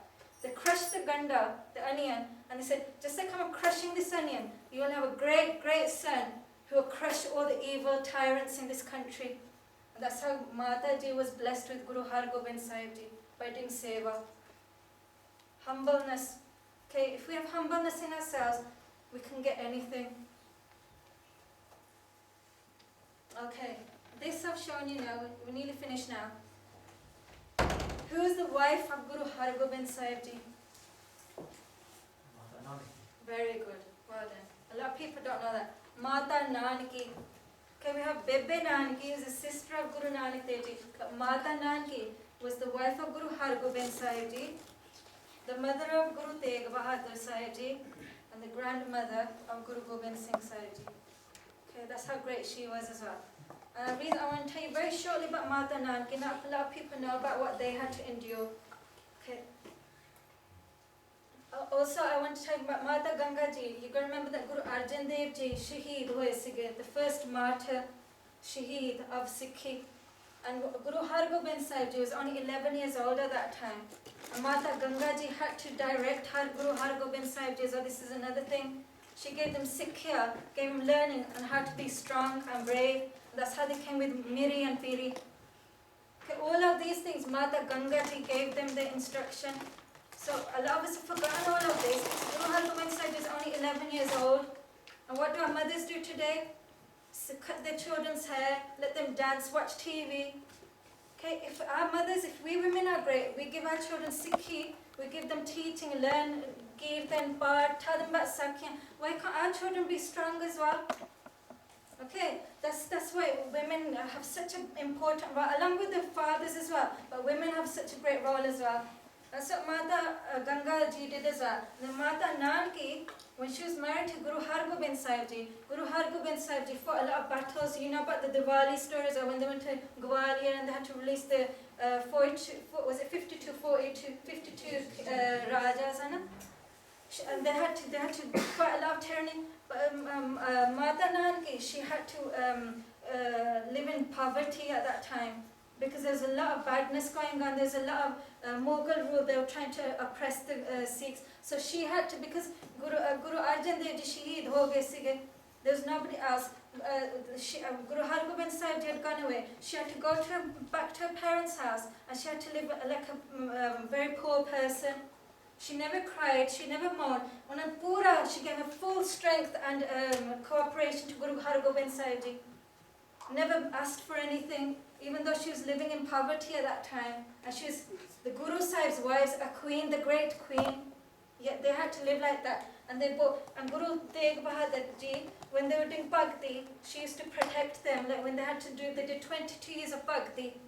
S1: They crushed the ganda, the onion, and they said, just like I'm crushing this onion, you will have a great, great son who will crush all the evil tyrants in this country. And that's how Mata Ji was blessed with Guru Har Gobind Sahib Ji, by doing seva. Humbleness. Okay, if we have humbleness in ourselves, we can get anything. Okay, this I've shown you now, we're nearly finished now. Who is the wife of Guru Har Gobind Sahib Ji? Very good, well done. A lot of people don't know that. Mata Nanaki. Okay, we have Bebe Nanaki, who is a sister of Guru Nanak Dev Ji. Mata Nanaki was the wife of Guru Har Gobind Sahib Ji, the mother of Guru Tegh Bahadur Sahib Ji, and the grandmother of Guru Gobind Singh Sahib Ji. Okay, that's how great she was as well. I want to tell you very shortly about Mata Nanaki. Not a lot of people know about what they had to endure. Okay. Also, I want to tell you about Mata Ganga Ji. You got to remember that Guru Arjan Dev Ji, Shaheed hoye sige, the first martyr, Shaheed of Sikhi. And Guru Har Gobind Sahib Ji was only 11 years old at that time. And Mata Ganga Ji had to direct Guru Har Gobind Sahib Ji. So this is another thing. She gave them Sikhya, gave them learning on how to be strong and brave. And that's how they came with Miri and Piri. Okay, all of these things, Mata Ganga Ji gave them the instruction. So a lot of us have forgotten all of this. Guru Har Gobind Sahib is only 11 years old. And what do our mothers do today? cut their children's hair, let them dance, watch TV. Okay, if our mothers, if we women are great, we give our children sikhi, we give them teaching, learn Keertan, Part, tell them about Sakya. Why can't our children be strong as well? Okay, that's why women have such an important role, along with the fathers as well, but women have such a great role as well. That's what Mata Ganga ji did as well. The Mata Nanki, when she was married to Guru Hargobind Sahib ji fought a lot of battles. You know about the Diwali stories, or when they went to Gwalior and they had to release the 52 Rajas, and they had to fight a lot of tyranny. But Mata Nanki, she had to live in poverty at that time because there's a lot of badness going on. There's a lot of Mughal rule. They were trying to oppress the Sikhs. So she had to, because Guru Arjan Dev ji shaheed ho gaye sige. There's nobody else. Guru Hargobind Sahib ji had gone away. She had to go back to her parents' house, and she had to live like a very poor person. She never cried, she never mourned. On a pura, she gave her full strength and cooperation to Guru Hargobind Sahib ji. Never asked for anything, even though she was living in poverty at that time. And she was the Guru Sahib's wives, a queen, the great queen. Yet they had to live like that. And Guru Tegh Bahadur ji, when they were doing bhakti, she used to protect them. Like when they did 22 years of bhakti,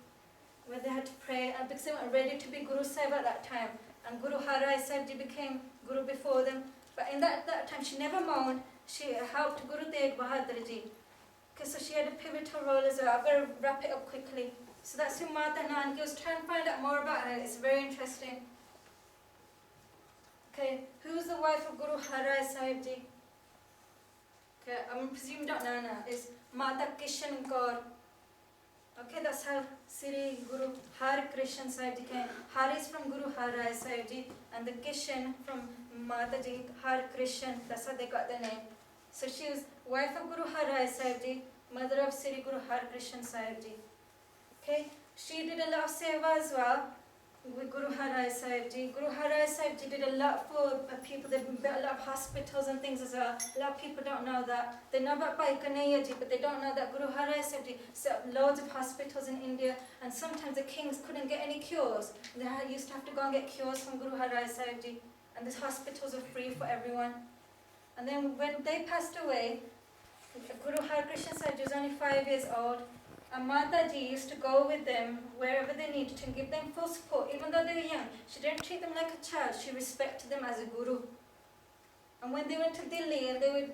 S1: where they had to pray, and because they weren't ready to be Guru Sahib at that time. And Guru Har Rai Sahib ji became Guru before them. But in that time, she never mourned. She helped Guru Tegh Bahadur ji. Okay, so she had a pivotal role as well. I'm going to wrap it up quickly. So that's who Mata Nanki was. Trying to find out more about her. It's very interesting. Okay, who's the wife of Guru Har Rai Sahib ji? Okay, I presume you don't know now. It's Mata Kishan Kaur. Okay, that's how Sri Guru Har Krishan Sahib ji came. Har is from Guru Har Rai Sahib ji, and the Kishan from Mata ji Har Krishan. That's how they got the name. So she was wife of Guru Har Rai Sahib ji, mother of Sri Guru Har Krishan Sahib ji. Okay, she did a lot of seva as well with Guru Har Rai Sahib ji. Guru Har Rai Sahib ji did a lot for people. They built a lot of hospitals and things as well. A lot of people don't know that. They know about Bhai Kanhaiya ji, but they don't know that Guru Har Rai Sahib ji set up loads of hospitals in India, and sometimes the kings couldn't get any cures. They used to have to go and get cures from Guru Har Rai Sahib ji, and the hospitals were free for everyone. And then when they passed away, Guru Har Krishan Sahib ji was only 5 years old. And Mata ji used to go with them wherever they needed to and give them full support. Even though they were young, she didn't treat them like a child. She respected them as a guru. And when they went to Delhi and they would,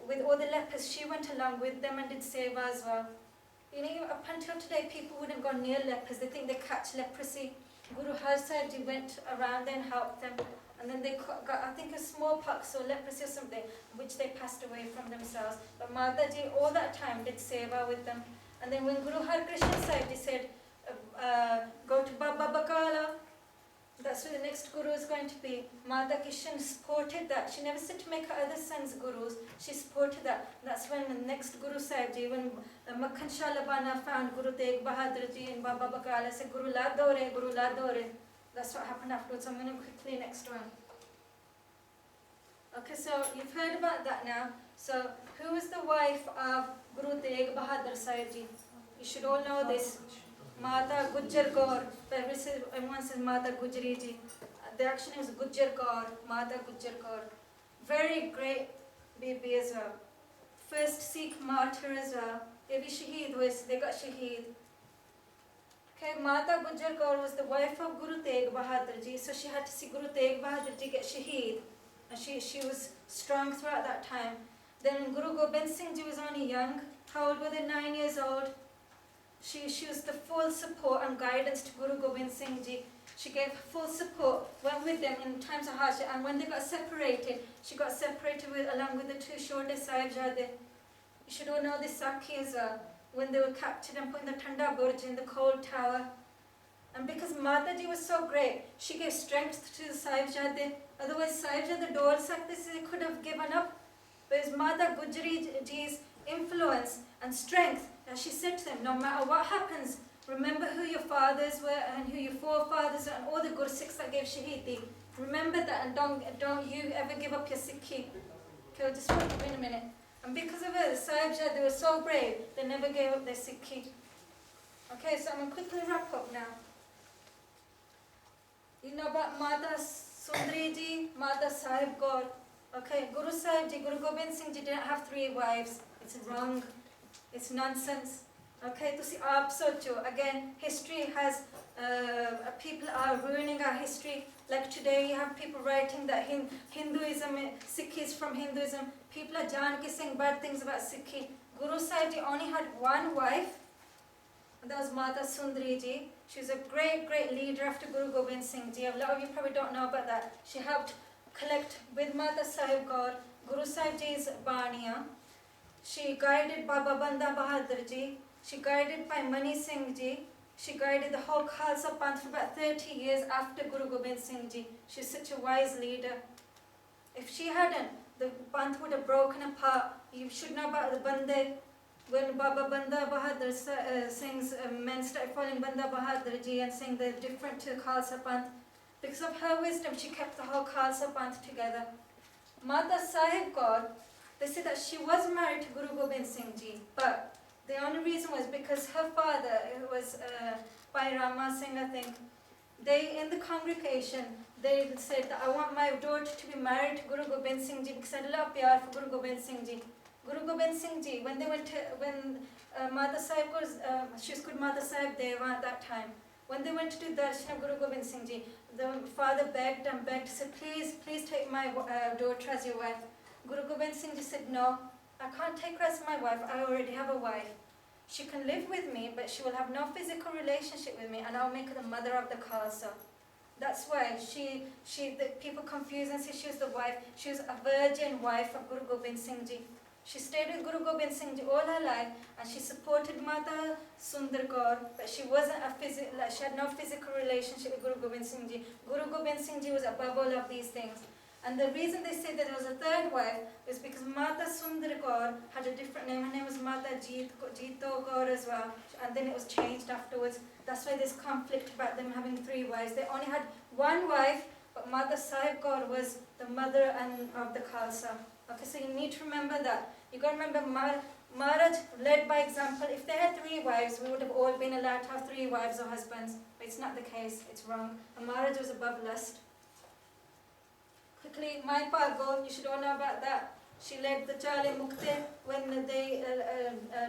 S1: with all the lepers, she went along with them and did seva as well. You know, up until today, people wouldn't go near lepers. They think they catch leprosy. Guru Har Sahib ji went around and helped them. And then they got, I think, a smallpox or leprosy or something, which they passed away from themselves. But Mata ji, all that time, did seva with them. And then when Guru Har Krishan Sahib ji said, go to Baba Bakala, that's where the next guru is going to be. Mata Kishan supported that. She never said to make her other sons gurus. She supported that. That's when the next Guru Sahib ji, when Makhan Shah Labana found Guru Tegh Bahadur ji in Baba Bakala, said, Guru la dore, Guru la dore. That's what happened afterwards. I'm going to quickly next one. Okay, so you've heard about that now. So who is the wife of Guru Tegh Bahadur Sahib ji? You should all know this. Mata Gujjar Kaur. Everyone says Mata Gujri ji. The actual name is Gujjar Kaur. Mata Gujjar Kaur. Very great baby as well. First Sikh martyr as well. They got shaheed. Okay, Mata Gujjar Kaur was the wife of Guru Tegh Bahadur ji. So she had to see Guru Tegh Bahadur ji get shaheed. And she was strong throughout that time. Then Guru Gobind Singh ji was only young. How old were they? 9 years old. She was the full support and guidance to Guru Gobind Singh ji. She gave full support, went with them in times of hardship. And when they got separated, she got separated along with the two Shode Sahibzade. You should all know this Sakhi as well. When they were captured and put in the Thanda Burj in the cold tower. And because Mataji was so great, she gave strength to the Sahibzade. Otherwise, Sahibzade Dol Sakti, they could have given up. But it's Mata Gujri ji's influence and strength. And she said to them, no matter what happens, remember who your fathers were and who your forefathers were and all the Gursikhs that gave Shahidi. Remember that and don't you ever give up your Sikhi. Okay, I'll just wait in a minute. And because of it, the Sahibzad, they were so brave, they never gave up their Sikhi. Okay, so I'm going to quickly wrap up now. You know about Mata Sundari ji, Mata Sahib Kaur. Okay, Guru Sahib ji, Guru Gobind Singh ji didn't have 3 wives. It's wrong. It's nonsense. Okay, to see aap socho. Again, history has, people are ruining our history. Like today, you have people writing that Hinduism, Sikh is from Hinduism. People are saying bad things about Sikhi. Guru Sahib ji only had 1 wife, and that was Mata Sundari ji. She was a great, great leader after Guru Gobind Singh ji. A lot of you probably don't know about that. She helped collect with Mata Sahib Kaur, Guru Sahib ji's Baniya. She guided Baba Banda Bahadur ji. She guided Bhai Mani Singh ji. She guided the whole Khalsa Panth for about 30 years after Guru Gobind Singh ji. She's such a wise leader. If she hadn't, the Panth would have broken apart. You should know about the Bande. When Baba Banda Bahadur sings, men started following Banda Bahadur ji and saying they're different to Khalsa Panth. Because of her wisdom, she kept the whole Khalsa Panth together. Mata Sahib Kaur, they say that she was married to Guru Gobind Singh ji, but the only reason was because her father, it was Bhai Rama Singh, I think, they, in the congregation, they said that I want my daughter to be married to Guru Gobind Singh ji because I had a lot of pyar for Guru Gobind Singh ji. Guru Gobind Singh ji, when they went to, Mata Sahib was, she was called Mata Sahib Deva at that time. When they went to do darshan of Guru Gobind Singh ji, the father begged and begged, said, please, please take my daughter as your wife. Guru Gobind Singh ji said, no, I can't take her as my wife, I already have a wife. She can live with me, but she will have no physical relationship with me, and I'll make her the mother of the Khalsa. That's why the people confuse and say she was the wife. She was a virgin wife of Guru Gobind Singh ji. She stayed with Guru Gobind Singh ji all her life, and she supported Mata Sundar Kaur, but she wasn't she had no physical relationship with Guru Gobind Singh ji. Guru Gobind Singh ji was above all of these things. And the reason they say that there was a 3rd wife is because Mata Sundar Kaur had a different name. Her name was Mata Jito Kaur as well, and then it was changed afterwards. That's why there's conflict about them having 3 wives. They only had 1 wife, but Mata Sahib Kaur was the mother of the Khalsa. Okay, so you need to remember that. You got to remember Maharaj led by example. If they had 3 wives, we would have all been allowed to have 3 wives or husbands. But it's not the case. It's wrong. And Maharaj was above lust. Quickly, Mai Pago, you should all know about that. She led the Chale Mukte when they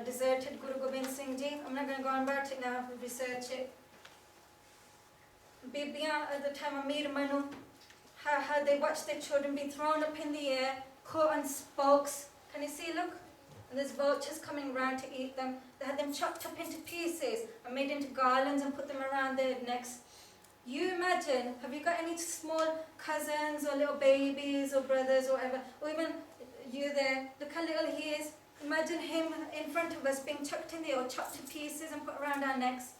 S1: deserted Guru Gobind Singh ji. I'm not going to go on about it now, research it. Bibiyan at the time, Amir Manu, how they watched their children be thrown up in the air, caught on spokes. Can you see, look? And there's vultures coming around to eat them. They had them chopped up into pieces and made into garlands and put them around their necks. You imagine, have you got any small cousins or little babies or brothers or whatever, or even you there, look how little he is. Imagine him in front of us being chucked in the air or chopped to pieces and put around our necks.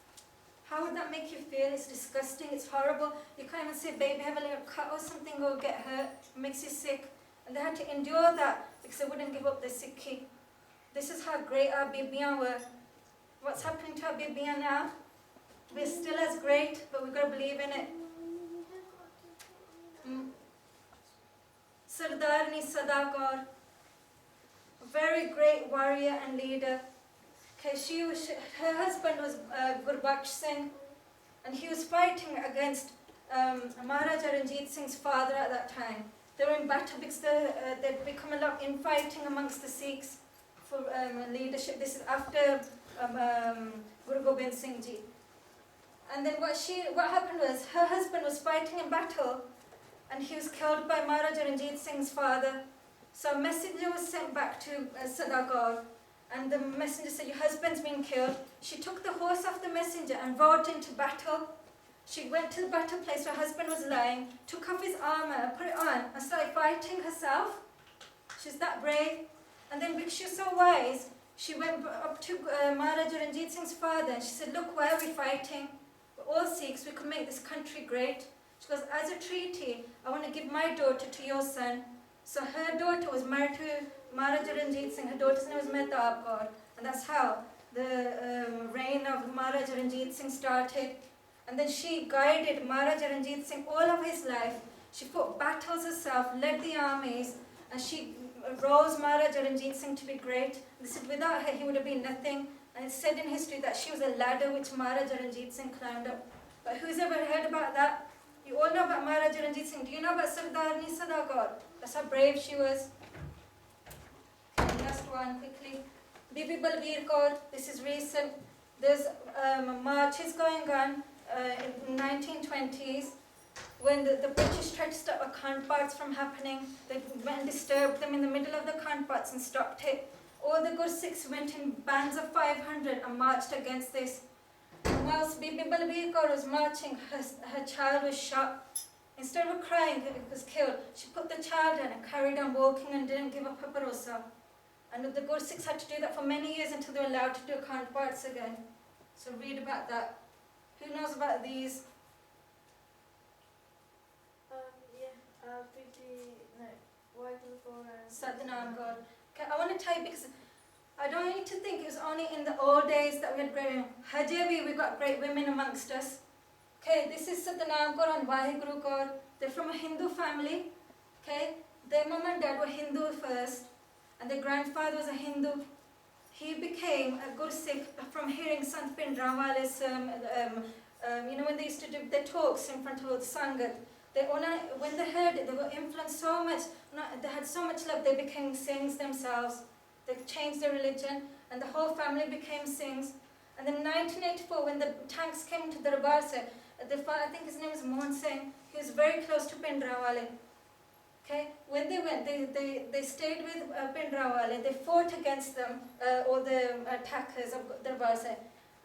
S1: How would that make you feel? It's disgusting, it's horrible. You can't even say, baby, have a little cut or something or get hurt. It makes you sick. And they had to endure that because they wouldn't give up their Sikhi. This is how great our Bibiyan were. What's happening to our Bibiyan now? We're still as great, but we've got to believe in it. Sardarni Sada Kaur, a very great warrior and leader. Okay, her husband was Gurbani Singh, and he was fighting against Maharaja Ranjit Singh's father at that time. They were in battle because they'd become a lot infighting amongst the Sikhs for leadership. This is after Guru Gobind Singh ji. And then what happened was, her husband was fighting in battle, and he was killed by Maharaja Ranjit Singh's father. So a messenger was sent back to Sada Kaur, and the messenger said, your husband's been killed. She took the horse off the messenger and rode into battle. She went to the battle place where her husband was lying, took off his armor, put it on, and started fighting herself. She's that brave. And then because she was so wise, she went up to Maharaja Ranjit Singh's father, and she said, look, why are we fighting? We're all Sikhs, we can make this country great. She goes, as a treaty, I want to give my daughter to your son. So her daughter was married to Maharaja Ranjit Singh. Her daughter's name was Mehtab Kaur. And that's how the reign of Maharaja Ranjit Singh started. And then she guided Maharaja Ranjit Singh all of his life. She fought battles herself, led the armies, and she rose Maharaja Ranjit Singh to be great. They said without her he would have been nothing. And it's said in history that she was a ladder which Maharaja Ranjit Singh climbed up. But who's ever heard about that? You all know about Maharaja Ranjit Singh. Do you know about Sardarni Sada Kaur? That's how brave she was. Okay, last one quickly. Bibi Balbir Kaur, this is recent. There's marches going on in 1920s when the British tried to stop Akhand Paths from happening. They went and disturbed them in the middle of the Akhand Paths and stopped it. All the Gursikhs went in bands of 500 and marched against this. And whilst Bibi Balbir Kaur was marching, her child was shot. Instead of crying that it was killed, she put the child down and carried on walking and didn't give up her bharosa. And the Gursikhs had to do that for many years until they were allowed to do Akhand Paths again. So read about that. Who knows about these? Satnam God. Okay, I want to tell you because I don't want you to think it was only in the old days that we had great women. Haje we got great women amongst us. Okay, this is Satnam Kaur and Vaheguru Kaur. They're from a Hindu family. Okay, their mum and dad were Hindu first, and their grandfather was a Hindu. He became a Gursikh from hearing Sant Pindrawale's, when they used to do their talks in front of the Sangat. When they heard it, they were influenced so much, they had so much love, they became Singhs themselves. They changed their religion, and the whole family became Singhs. And then in 1984, when the tanks came to the Darbar Sahib, I think his name is Mohan Singh, he was very close to Pindrawale. Okay, when they went, they stayed with Pindrawale, they fought against them, all the attackers of Darbar Sahib.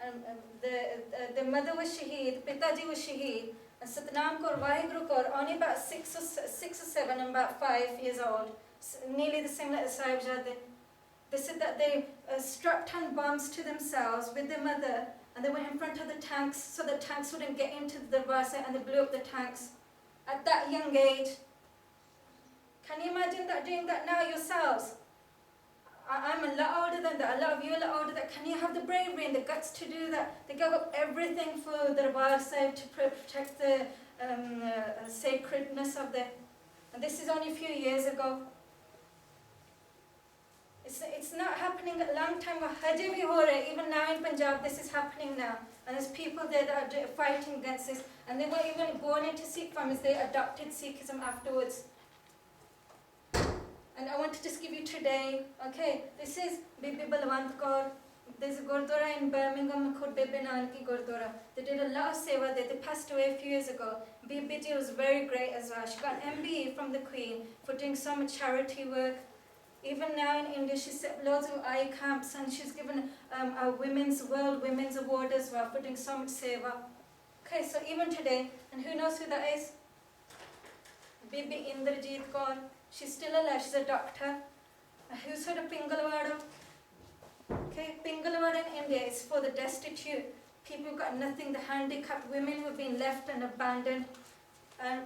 S1: And the mother was Shaheed, Pitaji was Shaheed, and Satnam Kaur, Vaheguru Kaur, only about 6 or 7 and about 5 years old, nearly the same like the Sahibzade. They said that they strapped on bombs to themselves with their mother, and they went in front of the tanks so the tanks wouldn't get into the Darbar Sahib, and they blew up the tanks at that young age. Can you imagine that, doing that now yourselves? I'm a lot older than that, a lot of you are a lot older than that. Can you have the bravery and the guts to do that? They gave up everything for the Darbar Sahib to protect the sacredness of the... And this is only a few years ago. It's not happening a long time ago. Haje bhi ho rahe, even now in Punjab, this is happening now. And there's people there that are fighting against this. And they weren't even born into Sikh families, they adopted Sikhism afterwards. And I want to just give you today, okay, this is Bibi Balwant Kaur. There's a Gurdwara in Birmingham called Bibi Nanki Gurdwara. They did a lot of seva there. They passed away a few years ago. Bibi ji was very great as well. She got an MBE from the Queen for doing so much charity work. Even now in India, she set loads of eye camps, and she's given a World Women's Award as well for doing so much seva. Okay, so even today, and who knows who that is? Bibi Indrajit Kaur. She's still alive, she's a doctor. Who's heard of Pingalwada? Okay, Pingalwada in India is for the destitute, people who've got nothing, the handicapped, women who've been left and abandoned. And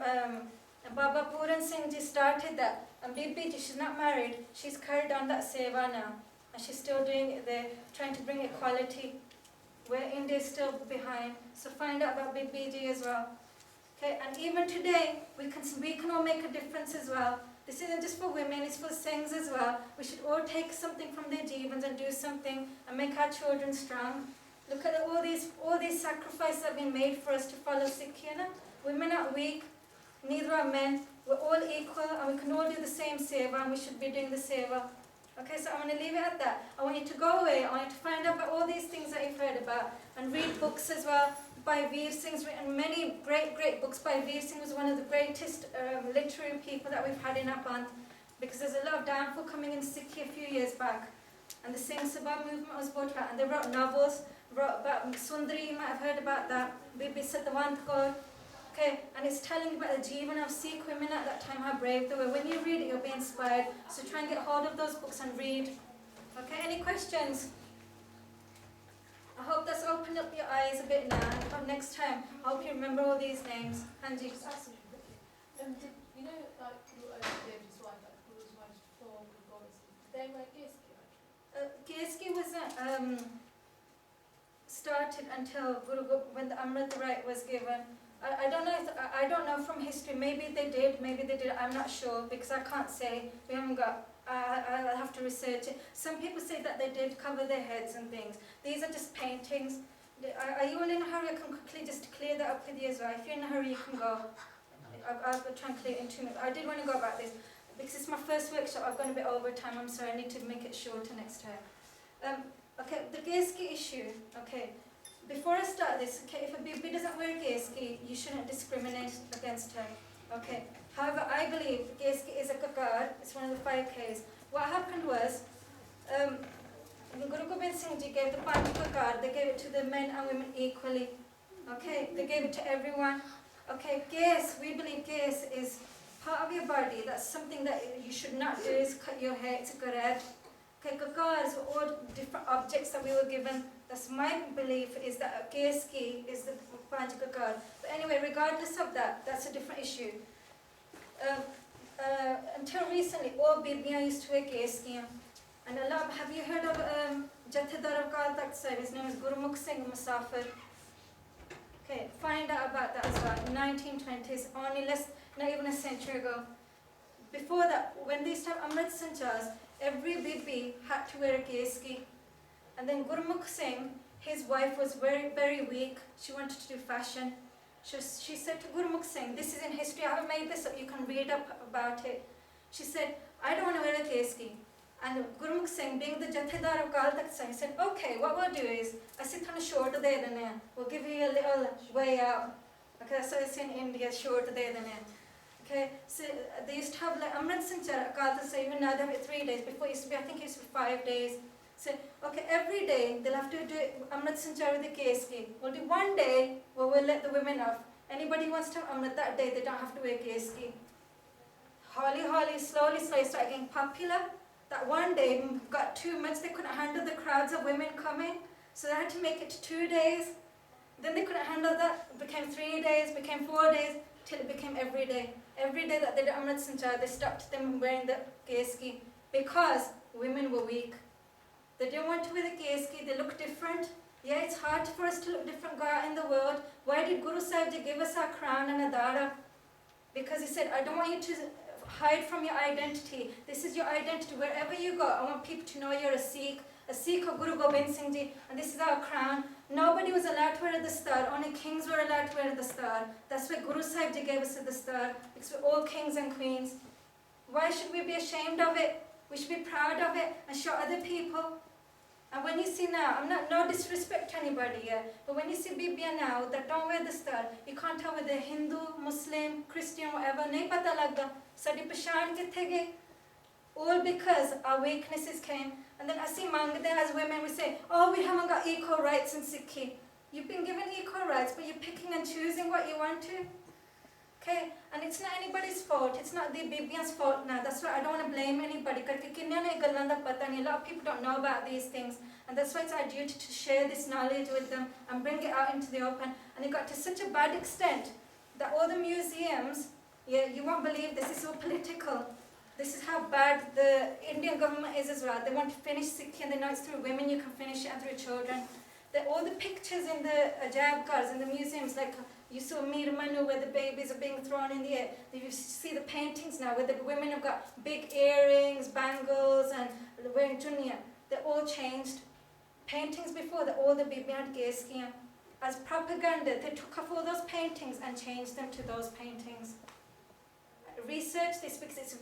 S1: Baba Puran Singh ji started that. And Bibi ji, she's not married, she's carried on that seva now. And she's still doing it there, trying to bring equality, where India is still behind. So find out about Bibi ji as well. Okay, and even today, we can all make a difference as well. This isn't just for women, it's for Singhs as well. We should all take something from their jivans and do something and make our children strong. Look at all these sacrifices that have been made for us to follow Sikh. Women are weak, neither are men. We're all equal and we can all do the same seva, and we should be doing the seva. Okay, so I'm going to leave it at that. I want you to go away, I want you to find out about all these things that you've heard about and read books as well. By Veer Singh's written many great books. By Veer Singh was one of the greatest literary people that we've had in our band, because there's a lot of downfall coming in Sikhi a few years back, and the Singh Sabha movement was brought about, and they wrote novels, wrote about Sundari, you might have heard about that, Bibi Satwant Kaur. Okay, and it's telling about the Jivan of Sikh women at that time, how brave they were. When you read it, you'll be inspired. So try and get hold of those books and read. Okay, any questions? I hope that's opened up your eyes a bit now. And next time, I hope you remember all these names. Hanji.
S5: Just ask you quickly. You know, like David's wife, like Guru's wife before Gurbani, they wear Keski?
S1: Keski wasn't started until when the Amrit Rite was given. I don't know from history. Maybe they did. I'm not sure because I can't say. We haven't got. I'll have to research it. Some people say that they did cover their heads and things. These are just paintings. Are you all in a hurry? I can quickly just clear that up with you as well. If you're in a hurry, you can go. I'll try and clear it in 2 minutes. I did want to go about this because it's my first workshop. I've gone a bit over time. I'm sorry. I need to make it shorter next time. Okay, the gear ski issue. Okay, before I start this, okay, if a baby doesn't wear a gear ski, you shouldn't discriminate against her. Okay. However, I believe gear ski is a kakar. It's one of the 5 Ks. What happened was, Guru Gobind Singh Ji gave the 5 kakar. They gave it to the men and women equally. Okay, they gave it to everyone. Okay, gas, we believe gas is part of your body. That's something that you should not do, is cut your hair. It's correct. Okay, kakars were all different objects that we were given. That's my belief, is that a gas ski is the 5 kakar. But anyway, regardless of that, that's a different issue. Until recently, all Bibiyan used to wear gas ski. And a lot, have you heard of Jathedar of Kal Takht Sahib? His name is Gurmukh Singh Musafir. Okay, find out about that as well. 1920s, only not even a century ago. Before that, when they started Amrit Sanchars, every Bibi had to wear a keski. And then Gurmukh Singh, his wife was very, very weak. She wanted to do fashion. She said to Gurmukh Singh, this is in history, I haven't made this up, you can read up about it. She said, I don't want to wear a keski. And Gurmukh Singh, being the Jathedar of Kal Takht Sahib, said, okay, what we'll do is, we'll give you a little way out. Okay, so it's in India, okay, so they used to have like Amrit Sanchar, Kal Takht Sahib, even now they have it 3 days. Before it used to be, I think it used to be 5 days. So, okay, every day they'll have to do Amrit Sanchar with the keski. We'll do 1 day where we'll let the women off. Anybody who wants to have Amrit that day, they don't have to wear keski. Slowly, slowly started getting popular. That 1 day got too much. They couldn't handle the crowds of women coming, so they had to make it to 2 days. Then they couldn't handle that. It became 3 days, became 4 days, till it became every day. Every day that they did Amrit Sanchar, they stopped them wearing the keski because women were weak. They didn't want to wear the keski. They looked different. Yeah, it's hard for us to look different, go out in the world. Why did Guru Sahib Ji give us our crown and a dara? Because he said, I don't want you to hide from your identity. This is your identity. Wherever you go, I want people to know you're a Sikh of Guru Gobind Singh Ji, and this is our crown. Nobody was allowed to wear the star. Only kings were allowed to wear the star. That's why Guru Sahib Ji gave us the star, because we're all kings and queens. Why should we be ashamed of it? We should be proud of it and show other people. And when you see now, I'm not no disrespect to anybody here, but when you see Bibiya now that don't wear the star, you can't tell whether they're Hindu, Muslim, Christian, whatever. Nahi pata lagda. Sadi pehchan kithe gayi? All because our weaknesses came. And then as as women, we say, oh, we haven't got equal rights in Sikhi. You've been given equal rights, but you're picking and choosing what you want to. Okay, and it's not anybody's fault. It's not the Bibiyan's fault now. That's why I don't want to blame anybody. A lot of people don't know about these things, and that's why it's our duty to share this knowledge with them and bring it out into the open. And it got to such a bad extent that all the museums, yeah, you won't believe this, is so political. This is how bad the Indian government is as well. They want to finish Sikhi, and they know it's through women you can finish it, and through children. All the pictures in the ajaib cars in the museums, like you saw Mir Manu where the babies are being thrown in the air. You see the paintings now where the women have got big earrings, bangles, and wearing junia. They're all changed. Paintings before, all the Bibi had geskiya. As propaganda, they took off all those paintings and changed them to those paintings. Research this because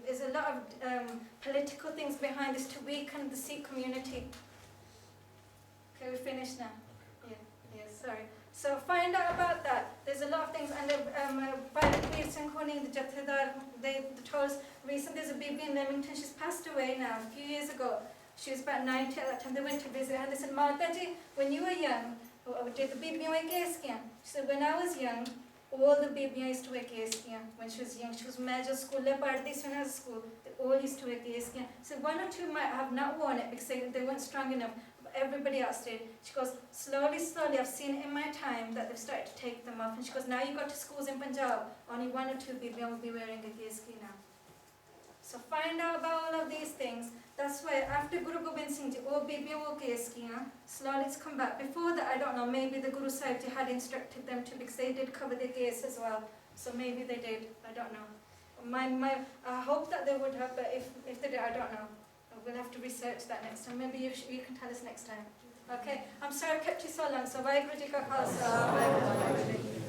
S1: there's a lot of political things behind this to weaken the Sikh community. Okay, we finished now. Yeah, sorry. So find out about that. There's a lot of things, and by the Keertan, the Jathedar, they told us recently there's a Bibi in Leamington. She's passed away now, a few years ago. She was about 90 at that time. They went to visit her and they said, Mataji, when you were young, did the Bibi wear keskiya? She said, when I was young, all the Bibiyan used to wear keskiya. When she was young, she was major school, when I was school, they all used to wear keskiya. So 1 or 2 might have not worn it because they weren't strong enough. Everybody else did. She goes, slowly, I've seen in my time that they've started to take them off. And she goes, now you go to schools in Punjab, only 1 or 2 Bibiyan will be wearing a keski now. So find out about all of these things. That's why after Guru Gobind Singh Ji, all Bibiyan wore keski, slowly it's come back. Before that, I don't know, maybe the Guru Sahib Ji had instructed them to, because they did cover their gaze as well. So maybe they did, I don't know. I hope that they would have, but if they did, I don't know. We'll have to research that next time. Maybe you can tell us next time. Okay, I'm sorry I've kept you so long. So, Vaheguru Ji Ka Khalsa, Vaheguru Ji Ki Fateh.